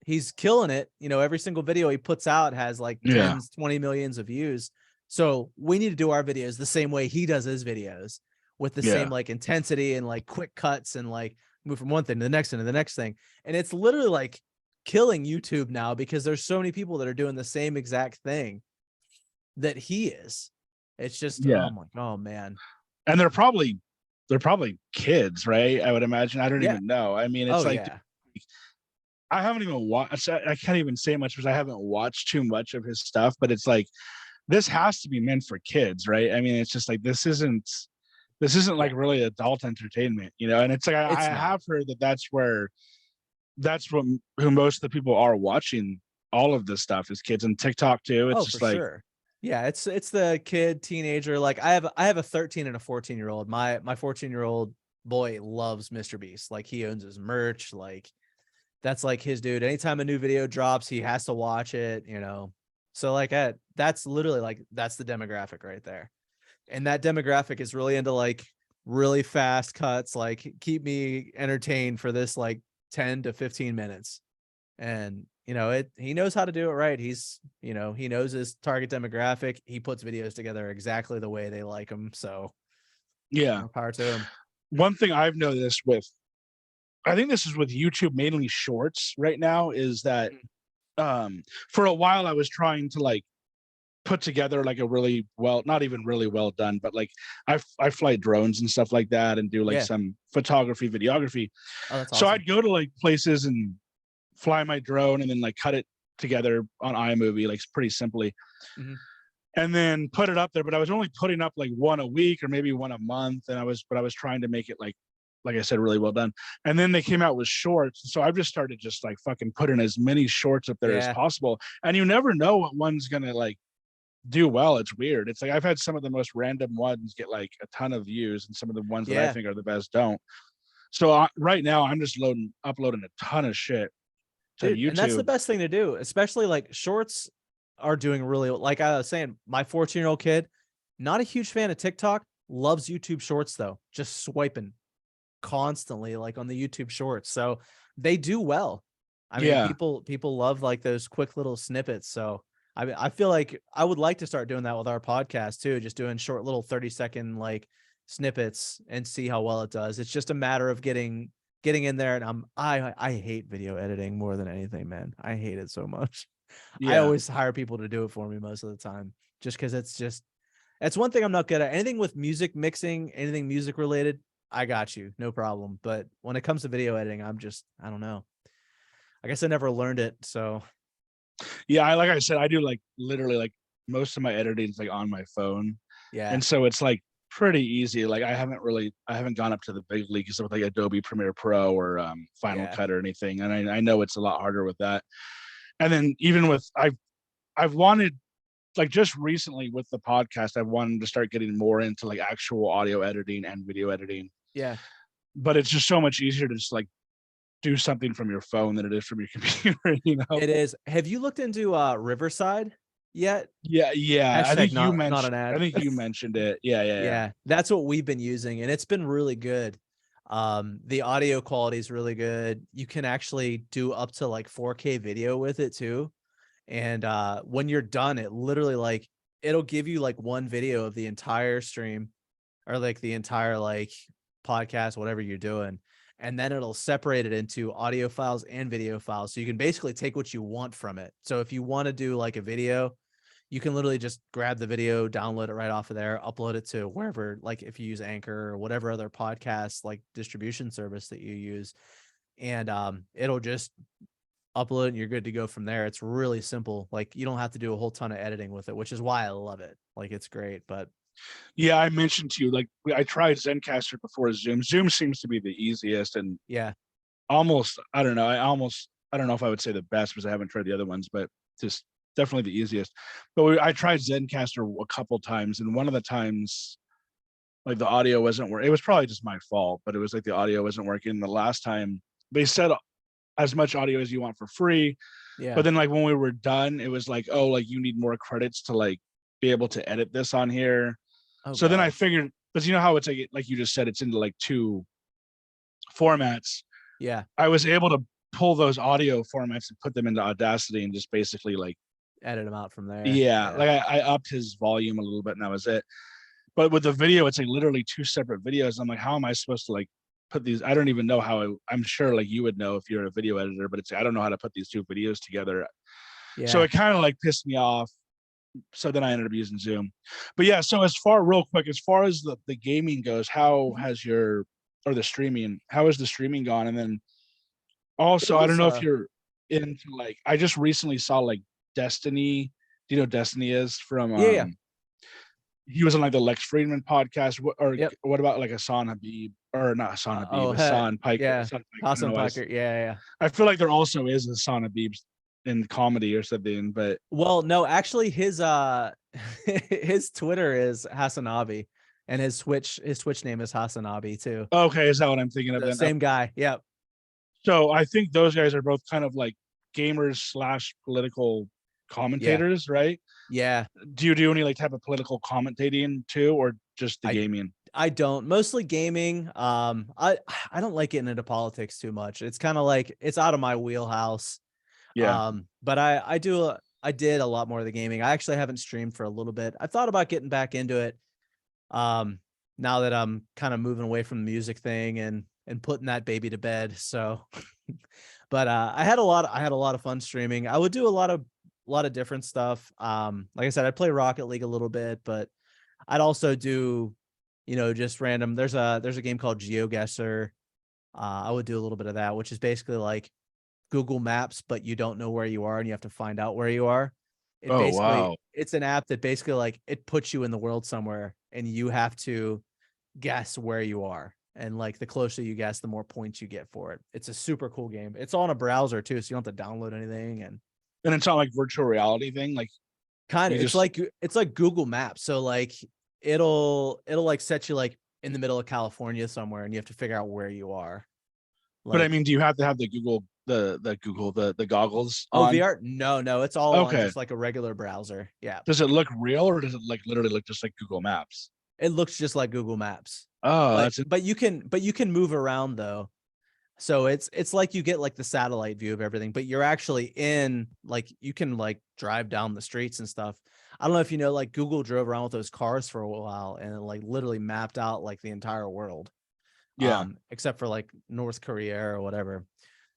he's killing it. Every single video he puts out has like Yeah. 10s, 20 millions of views. So we need to do our videos the same way he does his videos, with the Yeah. same like intensity and like quick cuts and like move from one thing to the next thing to the next thing. And it's literally like killing YouTube now, because there's so many people that are doing the same exact thing that he is. It's just, Yeah. oh my, oh man. And they're probably kids, right? I would imagine. I don't Yeah. even know. I mean, it's Oh like, yeah. I haven't even watched. I can't even say much because I haven't watched too much of his stuff. But it's like, this has to be meant for kids, right? I mean, it's just like, this isn't like Yeah. really adult entertainment, And it's like, I It's not. have heard that that's who most of the people are watching all of this stuff is kids, and TikTok too. It's Oh, for just like, sure. Yeah, it's the kid, teenager. Like I have a 13 and a 14-year-old. My 14-year-old boy loves Mr. Beast. Like he owns his merch. Like that's like his dude. Anytime a new video drops, he has to watch it. So like that's literally like that's the demographic right there. And that demographic is really into like really fast cuts, like keep me entertained for this like 10 to 15 minutes. And he knows how to do it right. He's he knows his target demographic. He puts videos together exactly the way they like them. So yeah. more power to him. One thing I've noticed I think this is with YouTube, mainly shorts right now, is that for a while I was trying to like put together like a really well, not even really well done, but like I fly drones and stuff like that and do like some photography, videography. Oh, that's So awesome. I'd go to like places and fly my drone and then like cut it together on iMovie, like pretty simply. And then put it up there. But I was only putting up like one a week or maybe one a month. And I was trying to make it like I said, really well done. And then they came out with shorts. So I've just started just like fucking putting as many shorts up there as possible. And you never know what one's gonna like do well. It's weird. It's like I've had some of the most random ones get like a ton of views, and some of the ones that I think are the best don't. So right now I'm just uploading a ton of shit to Dude, YouTube. and that's the best thing to do, especially like shorts. are doing really, like I was saying, my 14-year-old kid, not a huge fan of TikTok, loves YouTube Shorts though, just swiping constantly like on the YouTube Shorts. So they do well. I mean, Yeah. people love like those quick little snippets. So I feel like I would like to start doing that with our podcast too, just doing short little 30-second like snippets and see how well it does. It's just a matter of getting in there, and I hate video editing more than anything, man. I hate it so much. I Yeah. always hire people to do it for me most of the time, just because it's one thing I'm not good at. Anything with music mixing, anything music related, I got you, no problem. But when it comes to video editing, I don't know. I guess I never learned it. So Yeah. Like I said, I do like literally like most of my editing is like on my phone. yeah, And so it's like pretty easy. Like I haven't gone up to the big leagues with like Adobe Premiere Pro or Final yeah, Cut or anything. And I know it's a lot harder with that. And then even with I've wanted, like just recently with the podcast, I've wanted to start getting more into like actual audio editing and video editing. yeah. But it's just so much easier to just like do something from your phone than it is from your computer, you know? It is. Have you looked into Riverside yet? Yeah, yeah. Hashtag not an I ad. think you mentioned it. Yeah, yeah, yeah. Yeah, that's what we've been using, and it's been really good. The audio quality is really good. You can actually do up to like 4K video with it too. And when you're done, it literally like it'll give you like one video of the entire stream or like the entire like podcast, whatever you're doing. And then it'll separate it into audio files and video files. So you can basically take what you want from it. So if you want to do like a video, you can literally just grab the video, download it right off of there, upload it to wherever, like if you use Anchor or whatever other podcast like distribution service that you use, and it'll just upload it and you're good to go from there. It's really simple. Like you don't have to do a whole ton of editing with it, which is why I love it. Like it's great. But Yeah, I mentioned to you, like I tried Zencaster before Zoom. Zoom seems to be the easiest and yeah, almost, I don't know, I don't know if I would say the best because I haven't tried the other ones, but just definitely the easiest. But I tried Zencaster a couple times, and one of the times, like the audio wasn't working. It was probably just my fault, but it was like the audio wasn't working. The last time they said as much audio as you want for free, yeah. but then like when we were done, it was like, oh, like you need more credits to like be able to edit this on here. Oh So then I God. figured, because you know how it's like you just said, it's into like two formats. Yeah. I was able to pull those audio formats and put them into Audacity and just basically like, Edit them out from there. yeah, like I upped his volume a little bit and that was it. But with the video, it's like literally two separate videos. I'm like, how am I supposed to like put these? I don't even know how. I'm sure like you would know if you're a video editor, but I don't know how to put these two videos together. So Yeah. it kind of like pissed me off. So then I ended up using Zoom. But yeah, so real quick, as far as the gaming goes, how has the streaming, how has the streaming gone? And then It also, I don't was know if you're into like, I just recently saw like Destiny. Do you know who Destiny is from? yeah. He was on like the Lex Friedman podcast. Yep. What about like Hassan Habib, or not Hassan Habib, Oh, Hassan Piker? yeah. Hassan Piker, I don't Hassan know why Piker. Yeah. I feel like there also is Hassan Habib in comedy or something, but Well, no, actually his his Twitter is Hassanabi and his Twitch name is Hassanabi too. okay, is that what I'm thinking of The then? same guy. Yep. So I think those guys are both kind of like gamers slash political commentators, right? Yeah. Do you do any like type of political commentating too, or just the gaming? I don't. Mostly gaming. I don't like getting into politics too much. It's kind of like it's out of my wheelhouse. Yeah. But I did a lot more of the gaming. I actually haven't streamed for a little bit. I thought about getting back into it. Now that I'm kind of moving away from the music thing and putting that baby to bed. So, but I had a lot of fun streaming. I would do a lot of different stuff. Like I said, I'd play Rocket League a little bit, but I'd also do, just random. There's a game called GeoGuessr. I would do a little bit of that, which is basically like Google Maps, but you don't know where you are and you have to find out where you are. Oh, wow. It's an app that basically like it puts you in the world somewhere and you have to guess where you are. And like the closer you guess, the more points you get for it. It's a super cool game. It's on a browser too, so you don't have to download anything. And it's not like virtual reality thing, like kind of, it's like Google Maps. So like it'll like set you like in the middle of California somewhere, and you have to figure out where you are. But I Like, mean, do you have to have the Google the Google the goggles Oh, on? VR? No, it's all on Okay. just like a regular browser. Yeah. Does it look real or does it like literally look just like Google Maps? It looks just like Google Maps. Oh, But that's you can move around though. So it's like you get like the satellite view of everything, but you're actually in, like, you can like drive down the streets and stuff. I don't know if you know, like Google drove around with those cars for a while and it like literally mapped out like the entire world. yeah, Except for like North Korea or whatever.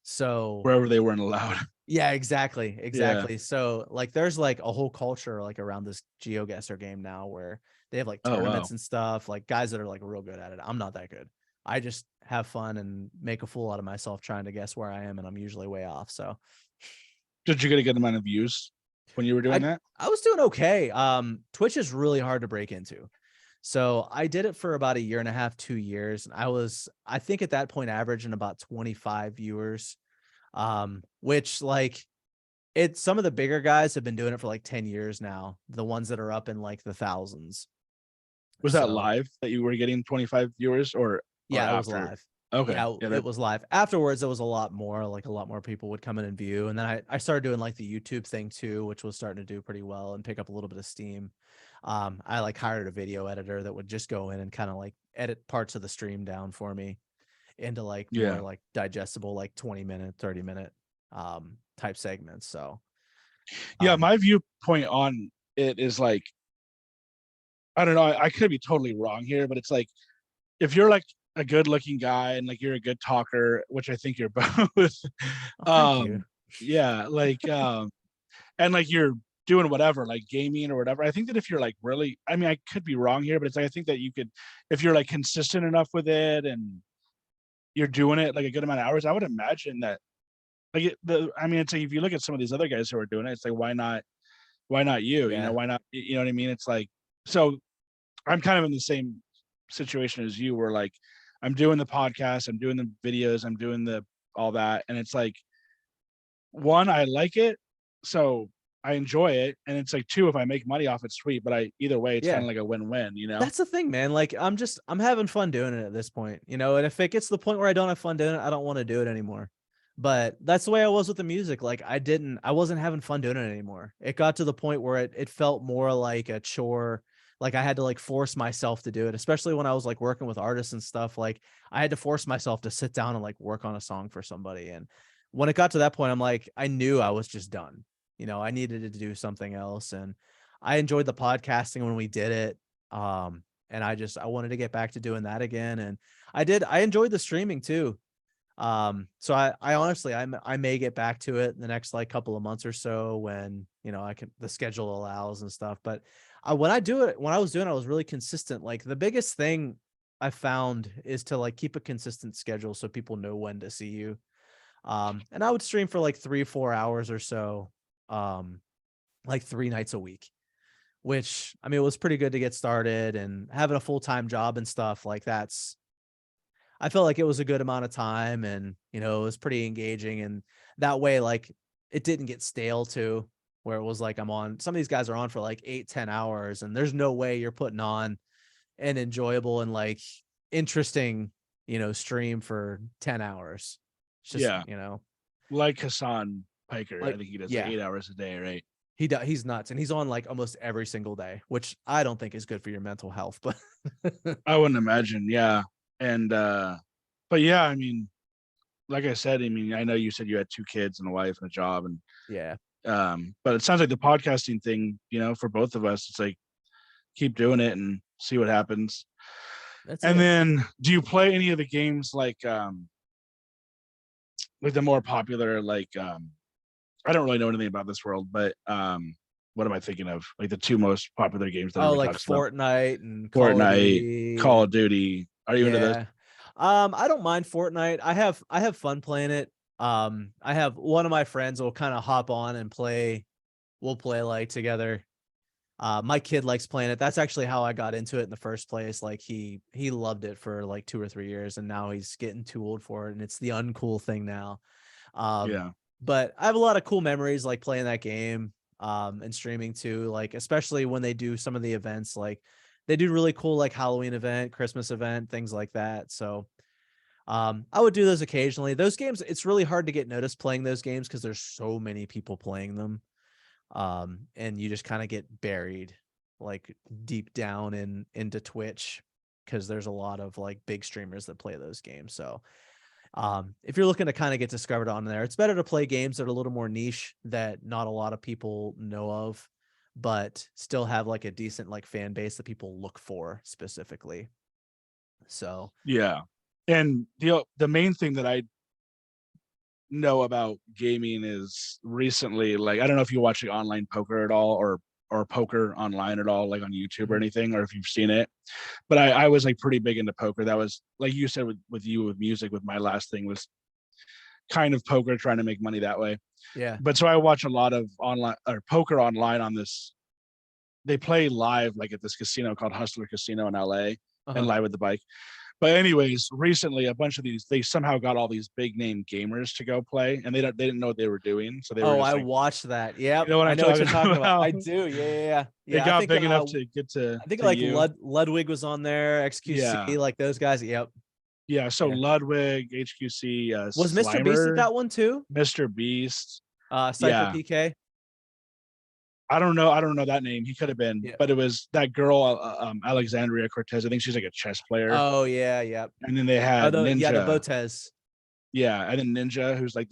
So wherever they weren't allowed. yeah, exactly. Yeah. Exactly. So like there's like a whole culture like around this GeoGuessr game now where they have like Oh wow. tournaments and stuff, like guys that are like real good at it. I'm not that good. I just have fun and make a fool out of myself trying to guess where I am, and I'm usually way off. So Did you get a good amount of views when you were doing I that? I was doing okay. Twitch is really hard to break into. So I did it for about a year and a half, 2 years. And I think at that point averaging about 25 viewers. Which like it's some of the bigger guys have been doing it for like 10 years now. The ones that are up in like the thousands. Was that So live that you were getting 25 viewers or yeah, it was after? live. Okay. Yeah, Yeah, it was live. Afterwards, it was a lot more, like a lot more people would come in and view. And then I started doing like the YouTube thing too, which was starting to do pretty well and pick up a little bit of steam. I like hired a video editor that would just go in and kind of like edit parts of the stream down for me into like yeah. more like digestible, like 20-minute, 30-minute type segments. So Yeah, um my viewpoint on it is like, I don't know, I could be totally wrong here, but it's like if you're like a good looking guy and like you're a good talker, which I think you're both, oh, thank you. um, yeah, like and like you're doing whatever, like gaming or whatever. I think that if you're like really, I mean, I could be wrong here, but it's like I think that you could, if you're like consistent enough with it and you're doing it like a good amount of hours, I would imagine that like I mean, it's like if you look at some of these other guys who are doing it, it's like why not you? You know, Yeah. why not? You know what I mean? It's like, so I'm kind of in the same situation as you, where like I'm doing the podcast, I'm doing the videos, I'm doing the all that, and it's like, one, I like it, so I enjoy it, and it's like two, if I make money off it, sweet. But I either way, it's kind Yeah. of like a win-win, you know? That's the thing, man. Like I'm having fun doing it at this point, you know, and if it gets to the point where I don't have fun doing it, I don't want to do it anymore. But that's the way I was with the music. Like I wasn't having fun doing it anymore. It got to the point where it felt more like a chore. Like I had to like force myself to do it, especially when I was like working with artists and stuff. Like I had to force myself to sit down and like work on a song for somebody. And when it got to that point, I'm like, I knew I was just done. You know, I needed to do something else. And I enjoyed the podcasting when we did it. And I wanted to get back to doing that again. And I enjoyed the streaming too. So I honestly, I may get back to it in the next like couple of months or so when, you know, the schedule allows and stuff. But when I do it, when I was doing it, I was really consistent. Like the biggest thing I found is to like keep a consistent schedule so people know when to see you. And I would stream for like 3 or 4 hours or so, like 3 nights a week, which I mean, it was pretty good to get started, and having a full-time job and stuff like I felt like it was a good amount of time, and, you know, it was pretty engaging. And that way, like it didn't get stale too, where it was like, some of these guys are on for like 8-10 hours and there's no way you're putting on an enjoyable and like interesting, you know, stream for 10 hours. It's just, Yeah, you know, like Hassan Piker, I like, think he does like yeah, 8 hours a day, right? he's nuts, and he's on like almost every single day, which I don't think is good for your mental health, but I wouldn't imagine, yeah. And but yeah, I mean, like I said, I mean, I know you said you had two kids and a wife and a job, and yeah, but it sounds like the podcasting thing, you know, for both of us, it's like keep doing it and see what happens. that's And it. then do you play any of the games like the more popular, like I don't really know anything about this world, but what am I thinking of? Like the two most popular games that Oh, everybody like talks about. Fortnite and Call of Fortnite, Duty Call of and Duty. Are you into those? yeah. I don't mind Fortnite. I have fun playing it. I have one of my friends will kind of hop on and play. We'll play like together. My kid likes playing it. That's actually how I got into it in the first place. Like he loved it for like 2 or 3 years, and now he's getting too old for it, and it's the uncool thing now. Um, Yeah. but I have a lot of cool memories like playing that game, and streaming too. Like especially when they do some of the events, like they do really cool like Halloween event, Christmas event, things like that. So I would do those occasionally. Those games, it's really hard to get noticed playing those games because there's so many people playing them. And you just kind of get buried like deep down into Twitch because there's a lot of like big streamers that play those games. So if you're looking to kind of get discovered on there, it's better to play games that are a little more niche that not a lot of people know of, but still have like a decent like fan base that people look for specifically. So Yeah. And the main thing that I know about gaming is recently, like, I don't know if you watch like online poker at all, or poker online at all, like on YouTube or anything, or if you've seen it. But I was like pretty big into poker. That was like you said with you with music, with my last thing was kind of poker, trying to make money that way. yeah. But so I watch a lot of online or poker online on this. They play live like at this casino called Hustler Casino in LA, and live with the bike. But anyways, recently a bunch of these, they somehow got all these big name gamers to go play, and they didn't know what they were doing. So they were just I like, watched that. Yep. you know what I I'm know what talking you're talking about. I about? do. Yeah. They I got think, big enough to get to I think to like you. Ludwig was on there, XQC, Yeah. like those guys. Yep. Yeah. So Yeah. Ludwig, HQC, Was Mr. Beast at Slimer, that one too? Mr. Beast. Cypher Yeah. PK. I don't know that name. He could have been, Yeah. but it was that girl, Alexandria Cortez. I think she's like a chess player. Oh yeah. Yep. And then they had the Ninja. Botez. Yeah, and then Ninja, who's like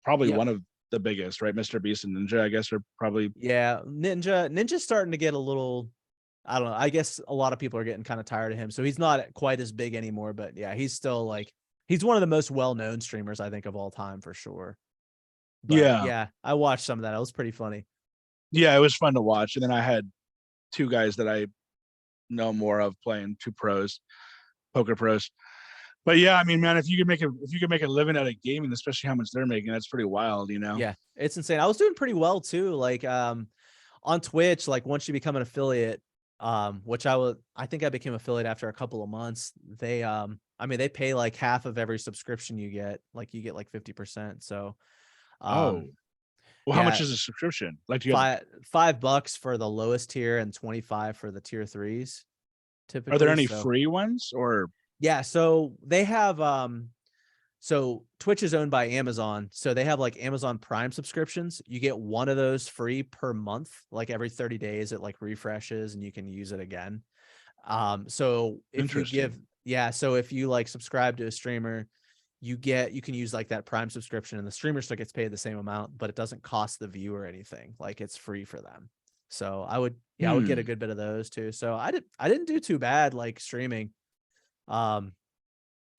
probably Yep. one of the biggest, right? Mr. Beast and Ninja, I guess, are probably. Yeah, Ninja's starting to get a little, I don't know. I guess a lot of people are getting kind of tired of him, so he's not quite as big anymore. But yeah, he's still like, he's one of the most well-known streamers I think of all time for sure. But yeah, I watched some of that. It was pretty funny. Yeah, it was fun to watch. And then I had two guys that I know more of playing, two pros, poker pros. But yeah, I mean, man, if you could make a living out of gaming, especially how much they're making, that's pretty wild, you know? Yeah, it's insane. I was doing pretty well too. Like on Twitch, like once you become an affiliate, which I think I became affiliate after a couple of months. They they pay like half of every subscription you get. Like you get like 50%. So Well, how much is a subscription? Like, do you have, $5 for the lowest tier and 25 for the tier 3s. Typically, are there any free ones or? Yeah, so they have so Twitch is owned by Amazon, so they have like Amazon Prime subscriptions. You get one of those free per month, like every 30 days it like refreshes and you can use it again. So if you so if you like subscribe to a streamer, you can use like that Prime subscription, and the streamer still gets paid the same amount, but it doesn't cost the viewer anything. Like it's free for them. So I would get a good bit of those too. So I didn't do too bad like streaming.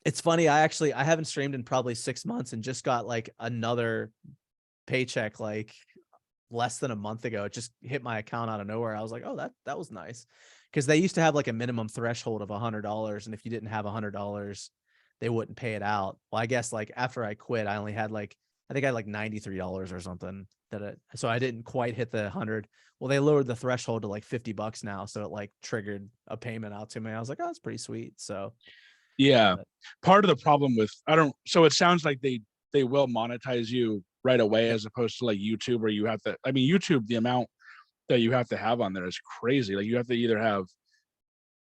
It's funny. I haven't streamed in probably 6 months and just got like another paycheck like less than a month ago. It just hit my account out of nowhere. I was like, oh, that was nice. Cause they used to have like a minimum threshold of $100. And if you didn't have $100, they wouldn't pay it out. Well, I guess like after I quit, I only had like, I think I had like $93 or something so I didn't quite hit the 100. Well, they lowered the threshold to like $50 now. So it like triggered a payment out to me. I was like, oh, that's pretty sweet. So yeah, part of the problem with, so it sounds like they will monetize you right away, as opposed to like YouTube, where you have to, I mean, YouTube, the amount that you have to have on there is crazy. Like you have to either have,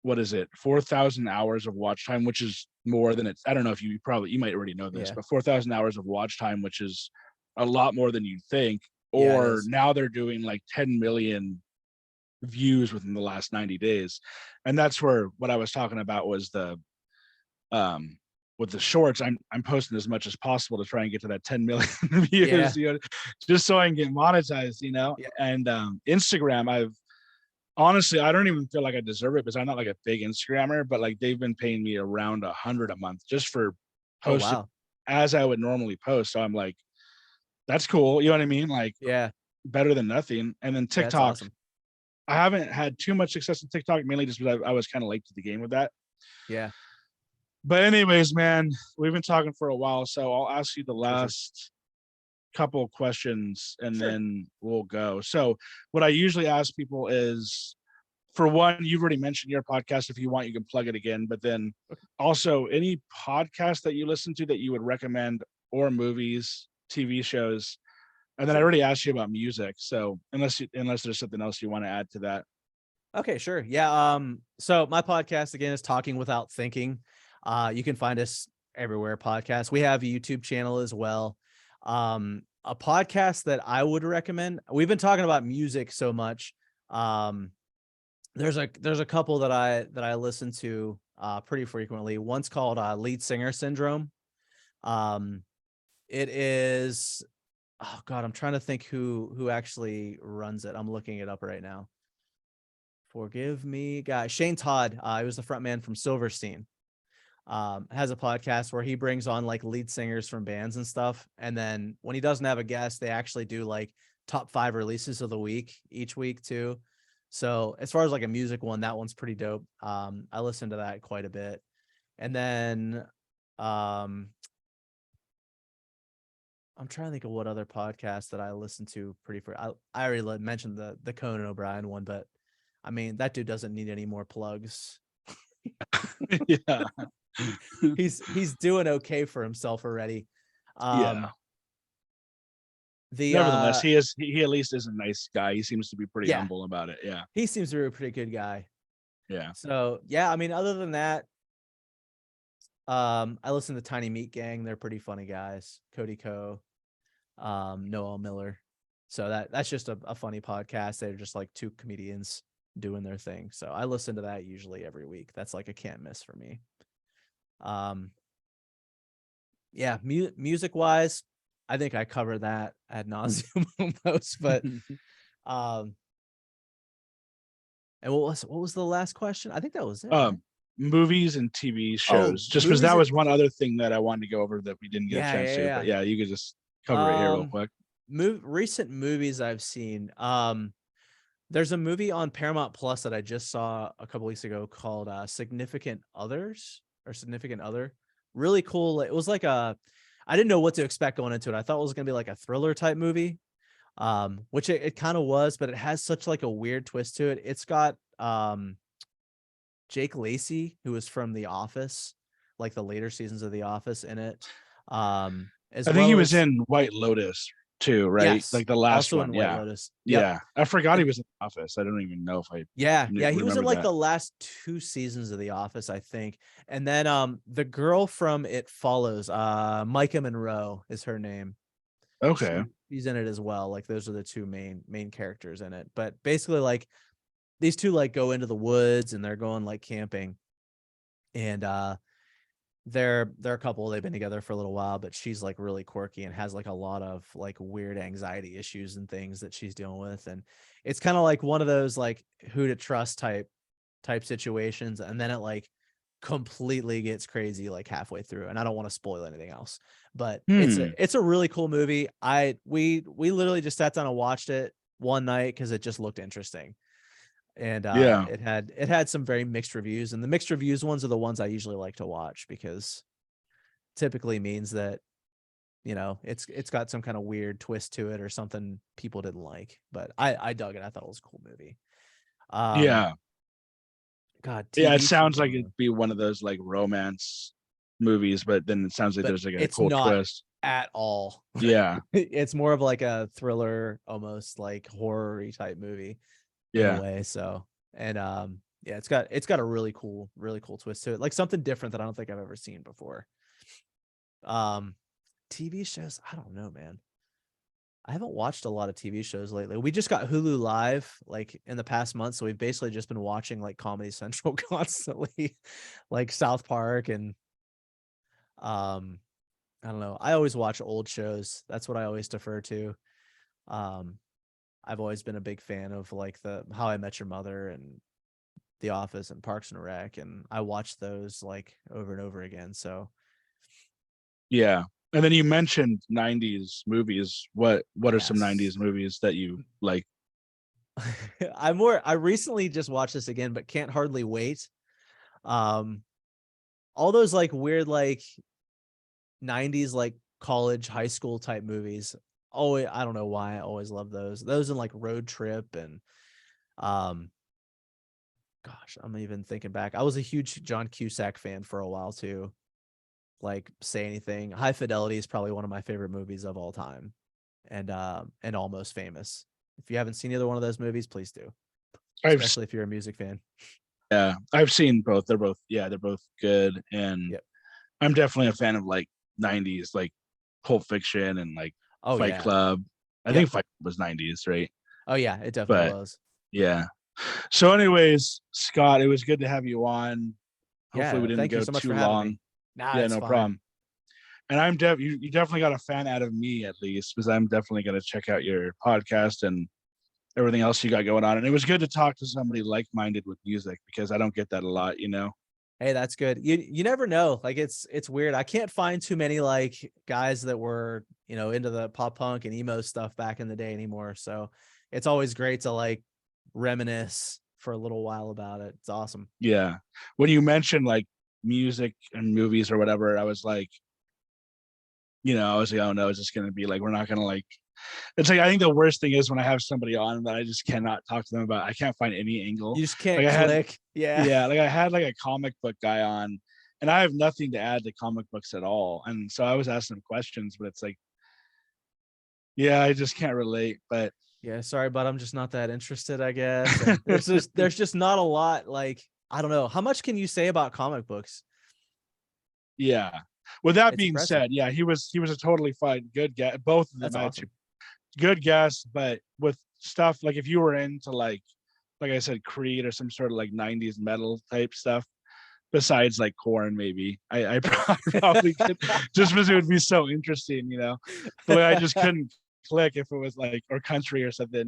what is it, 4,000 hours of watch time, which is more than I don't know if you might already know this, but 4,000 hours of watch time, which is a lot more than you'd think. Or now they're doing like 10 million views within the last 90 days. And that's where what I was talking about was with the shorts, I'm posting as much as possible to try and get to that 10 million views, just so I can get monetized, And Instagram, honestly, I don't even feel like I deserve it because I'm not like a big Instagrammer, but like they've been paying me around $100 a month just for posting as I would normally post. So I'm like, that's cool. You know what I mean? Like, better than nothing. And then TikTok, awesome. I haven't had too much success in TikTok, mainly just because I was kind of late to the game with that. Yeah. But anyways, man, we've been talking for a while, so I'll ask you the last couple of questions and then we'll go. So what I usually ask people is, for one, you've already mentioned your podcast. If you want, you can plug it again. But then also any podcast that you listen to that you would recommend, or movies, TV shows. And then I already asked you about music. So unless there's something else you want to add to that. Okay, sure. Yeah. So my podcast again is Talking Without Thinking. You can find us everywhere podcast. We have a YouTube channel as well. A podcast that I would recommend. We've been talking about music so much. There's a couple that I listen to pretty frequently. One's called Lead Singer Syndrome. It is, oh God, I'm trying to think who actually runs it. I'm looking it up right now. Forgive me, guys. Shane Todd, he was the front man from Silverstein. Has a podcast where he brings on like lead singers from bands and stuff. And then when he doesn't have a guest, they actually do like top 5 releases of the week each week too. So as far as like a music one, that one's pretty dope. I listen to that quite a bit. And then I'm trying to think of what other podcast that I listen to pretty I already mentioned the Conan O'Brien one, but I mean, that dude doesn't need any more plugs. Yeah. He's doing okay for himself already. Yeah. Nevertheless, he at least is a nice guy. He seems to be pretty humble about it. Yeah. He seems to be a pretty good guy. Yeah. So yeah, I mean, other than that, I listen to Tiny Meat Gang. They're pretty funny guys. Cody Ko, Noel Miller. So that's just a funny podcast. They're just like 2 comedians doing their thing. So I listen to that usually every week. That's like a can't miss for me. Yeah, music wise, I think I covered that ad nauseum almost, but and what was the last question? I think that was it. Right? Movies and TV shows, just because that was one other thing that I wanted to go over that we didn't get a chance to. But yeah, you could just cover it here real quick. Recent movies I've seen. There's a movie on Paramount Plus that I just saw a couple weeks ago called Significant Others or Significant Other. Really cool. It was like I didn't know what to expect going into it. I thought it was going to be like a thriller type movie, which it kind of was, but it has such like a weird twist to it. It's got Jake Lacy, who was from The Office, like the later seasons of The Office in it. I think he was in White Lotus too, right? Yes, like the last one. White Lotus. Yep. Yeah. I forgot he was in The Office. I don't even know if I he was in like the last 2 seasons of The Office, I think. And then the girl from It Follows, Micah Monroe is her name. Okay. She's in it as well. Like those are the 2 main characters in it. But basically like these 2 like go into the woods and they're going like camping. And they're a couple. They've been together for a little while, but she's like really quirky and has like a lot of like weird anxiety issues and things that she's dealing with. And it's kind of like one of those like who to trust type situations. And then it like completely gets crazy like halfway through. And I don't want to spoil anything else, but it's a really cool movie. We literally just sat down and watched it one night because it just looked interesting. And it had some very mixed reviews, and the mixed reviews ones are the ones I usually like to watch because typically means that, you know, it's got some kind of weird twist to it or something people didn't like. But I dug it. I thought it was a cool movie. God, TV it sounds like it'd be one of those like romance movies, but then it sounds like there's like a cool twist at all. Yeah. It's more of like a thriller, almost like horror-y type movie. In a way. So, and it's got a really cool twist to it, like something different that I don't think I've ever seen before. TV shows, I don't know, man. I haven't watched a lot of TV shows lately. We just got Hulu Live like in the past month, so we've basically just been watching like Comedy Central constantly, like South Park and I don't know. I always watch old shows. That's what I always defer to. I've always been a big fan of like the How I Met Your Mother and The Office and Parks and Rec, and I watch those like over and over again. So yeah. And then you mentioned 90s movies. What are some 90s movies that you like? I recently just watched this again, but Can't Hardly Wait. All those like weird like 90s like college, high school type movies. Oh, I don't know why I always love those. Those and like Road Trip and gosh, I'm even thinking back. I was a huge John Cusack fan for a while too. Like Say Anything. High Fidelity is probably one of my favorite movies of all time. And Almost Famous. If you haven't seen either one of those movies, please do. Especially if you're a music fan. Yeah, I've seen both. They're both good. And I'm definitely a fan of like 90s, like Pulp Fiction and like Oh Fight yeah. Club. I Yep. think Fight Club was 90s, right? Oh yeah, it definitely But was. yeah. So, anyways, Scott, it was good to have you on. Hopefully, we Yeah, didn't thank you go so much too for having me. long. Nah, Yeah, it's no fine. problem. And you definitely got a fan out of me at least, because I'm definitely going to check out your podcast and everything else you got going on. And it was good to talk to somebody like-minded with music, because I don't get that a lot, you know. Hey, that's good. You never know. Like it's weird. I can't find too many like guys that were, into the pop punk and emo stuff back in the day anymore. So it's always great to like reminisce for a little while about it. It's awesome. Yeah. When you mentioned like music and movies or whatever, I was like, I was like, oh no, it's just gonna be like we're not gonna like. It's like I think the worst thing is when I have somebody on that I just cannot talk to them about. I can't find any angle. You just Like can't I had, click. Yeah. yeah, like I had like a comic book guy on, and I have nothing to add to comic books at all. And so I was asking him questions, but it's like, yeah, I just can't relate. But Yeah, sorry, but I'm just not that interested, I guess. And there's just not a lot like I don't know. How much can you say about comic books? yeah. With that It's being impressive. said, yeah, he was a totally fine, good guy. Both of them That's had two awesome. good guests, but with stuff like if you were into like I said, Creed or some sort of like 90s metal type stuff, besides like Corn, maybe I probably could, just because it would be so interesting, But like, I just couldn't click if it was like or country or something.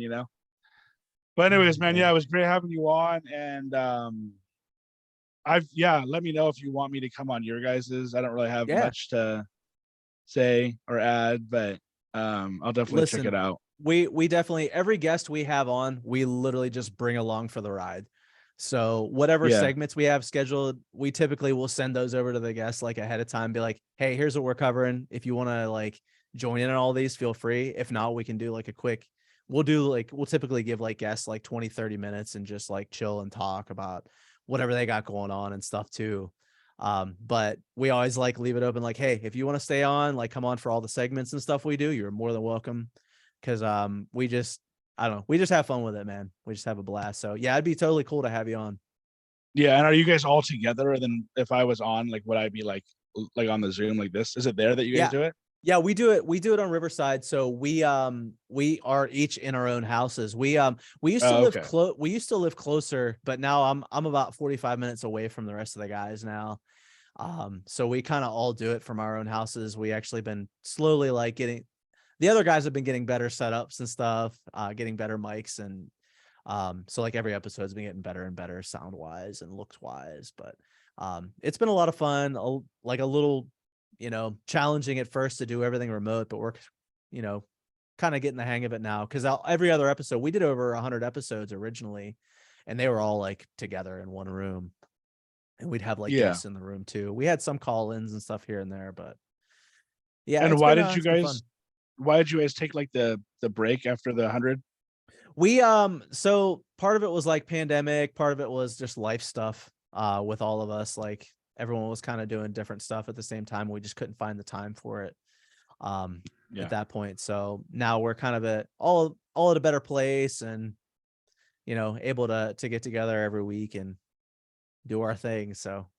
But anyways, man, Yeah. yeah, it was great having you on, and let me know if you want me to come on your guys's. I don't really have Yeah. much to say or add, but I'll definitely check it Listen, out. we definitely every guest we have on, we literally just bring along for the ride. So whatever Yeah, segments we have scheduled, we typically will send those over to the guests like ahead of time, be like, hey, here's what we're covering. If you want to like join in on all these, feel free. If not, we can do like a quick, we'll typically give like guests like 20-30 minutes and just like chill and talk about whatever they got going on and stuff too. But we always like leave it open, like, hey, if you want to stay on, like come on for all the segments and stuff we do, you're more than welcome. Cause we just I don't know, we just have fun with it, man. We just have a blast. So yeah, it'd be totally cool to have you on. yeah. And are you guys all together? And then if I was on, like, would I be like on the Zoom like this? Is it there that you guys Yeah. do it? Yeah, we do it. We do it on Riverside. So we are each in our own houses. We used to Oh, live okay. closer, but now I'm about 45 minutes away from the rest of the guys now. So we kind of all do it from our own houses. We actually been slowly like the other guys have been getting better setups and stuff, getting better mics. And so like every episode's been getting better and better sound wise and looks wise. But it's been a lot of fun, like a little, challenging at first to do everything remote, but we're, you know, kind of getting the hang of it now. Cause every other episode, we did over 100 episodes originally, and they were all like together in one room. And we'd have like Yeah. guests in the room too. We had some call-ins and stuff here and there, but yeah, And why did you it's been fun. guys? Why did you guys take like the break after the 100? We so part of it was like pandemic, part of it was just life stuff with all of us. Like everyone was kind of doing different stuff at the same time. We just couldn't find the time for it at Yeah. that point. So now we're kind of all at a better place, and able to get together every week and do our thing. So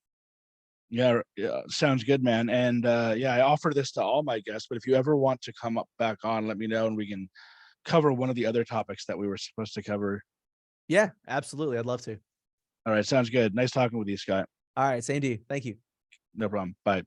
Yeah, yeah, sounds good, man. And yeah, I offer this to all my guests, but if you ever want to come up back on, let me know and we can cover one of the other topics that we were supposed to cover. yeah, absolutely. I'd love to. All right, sounds good. Nice talking with you, Scott. All right, same to you. Thank you. No problem. Bye.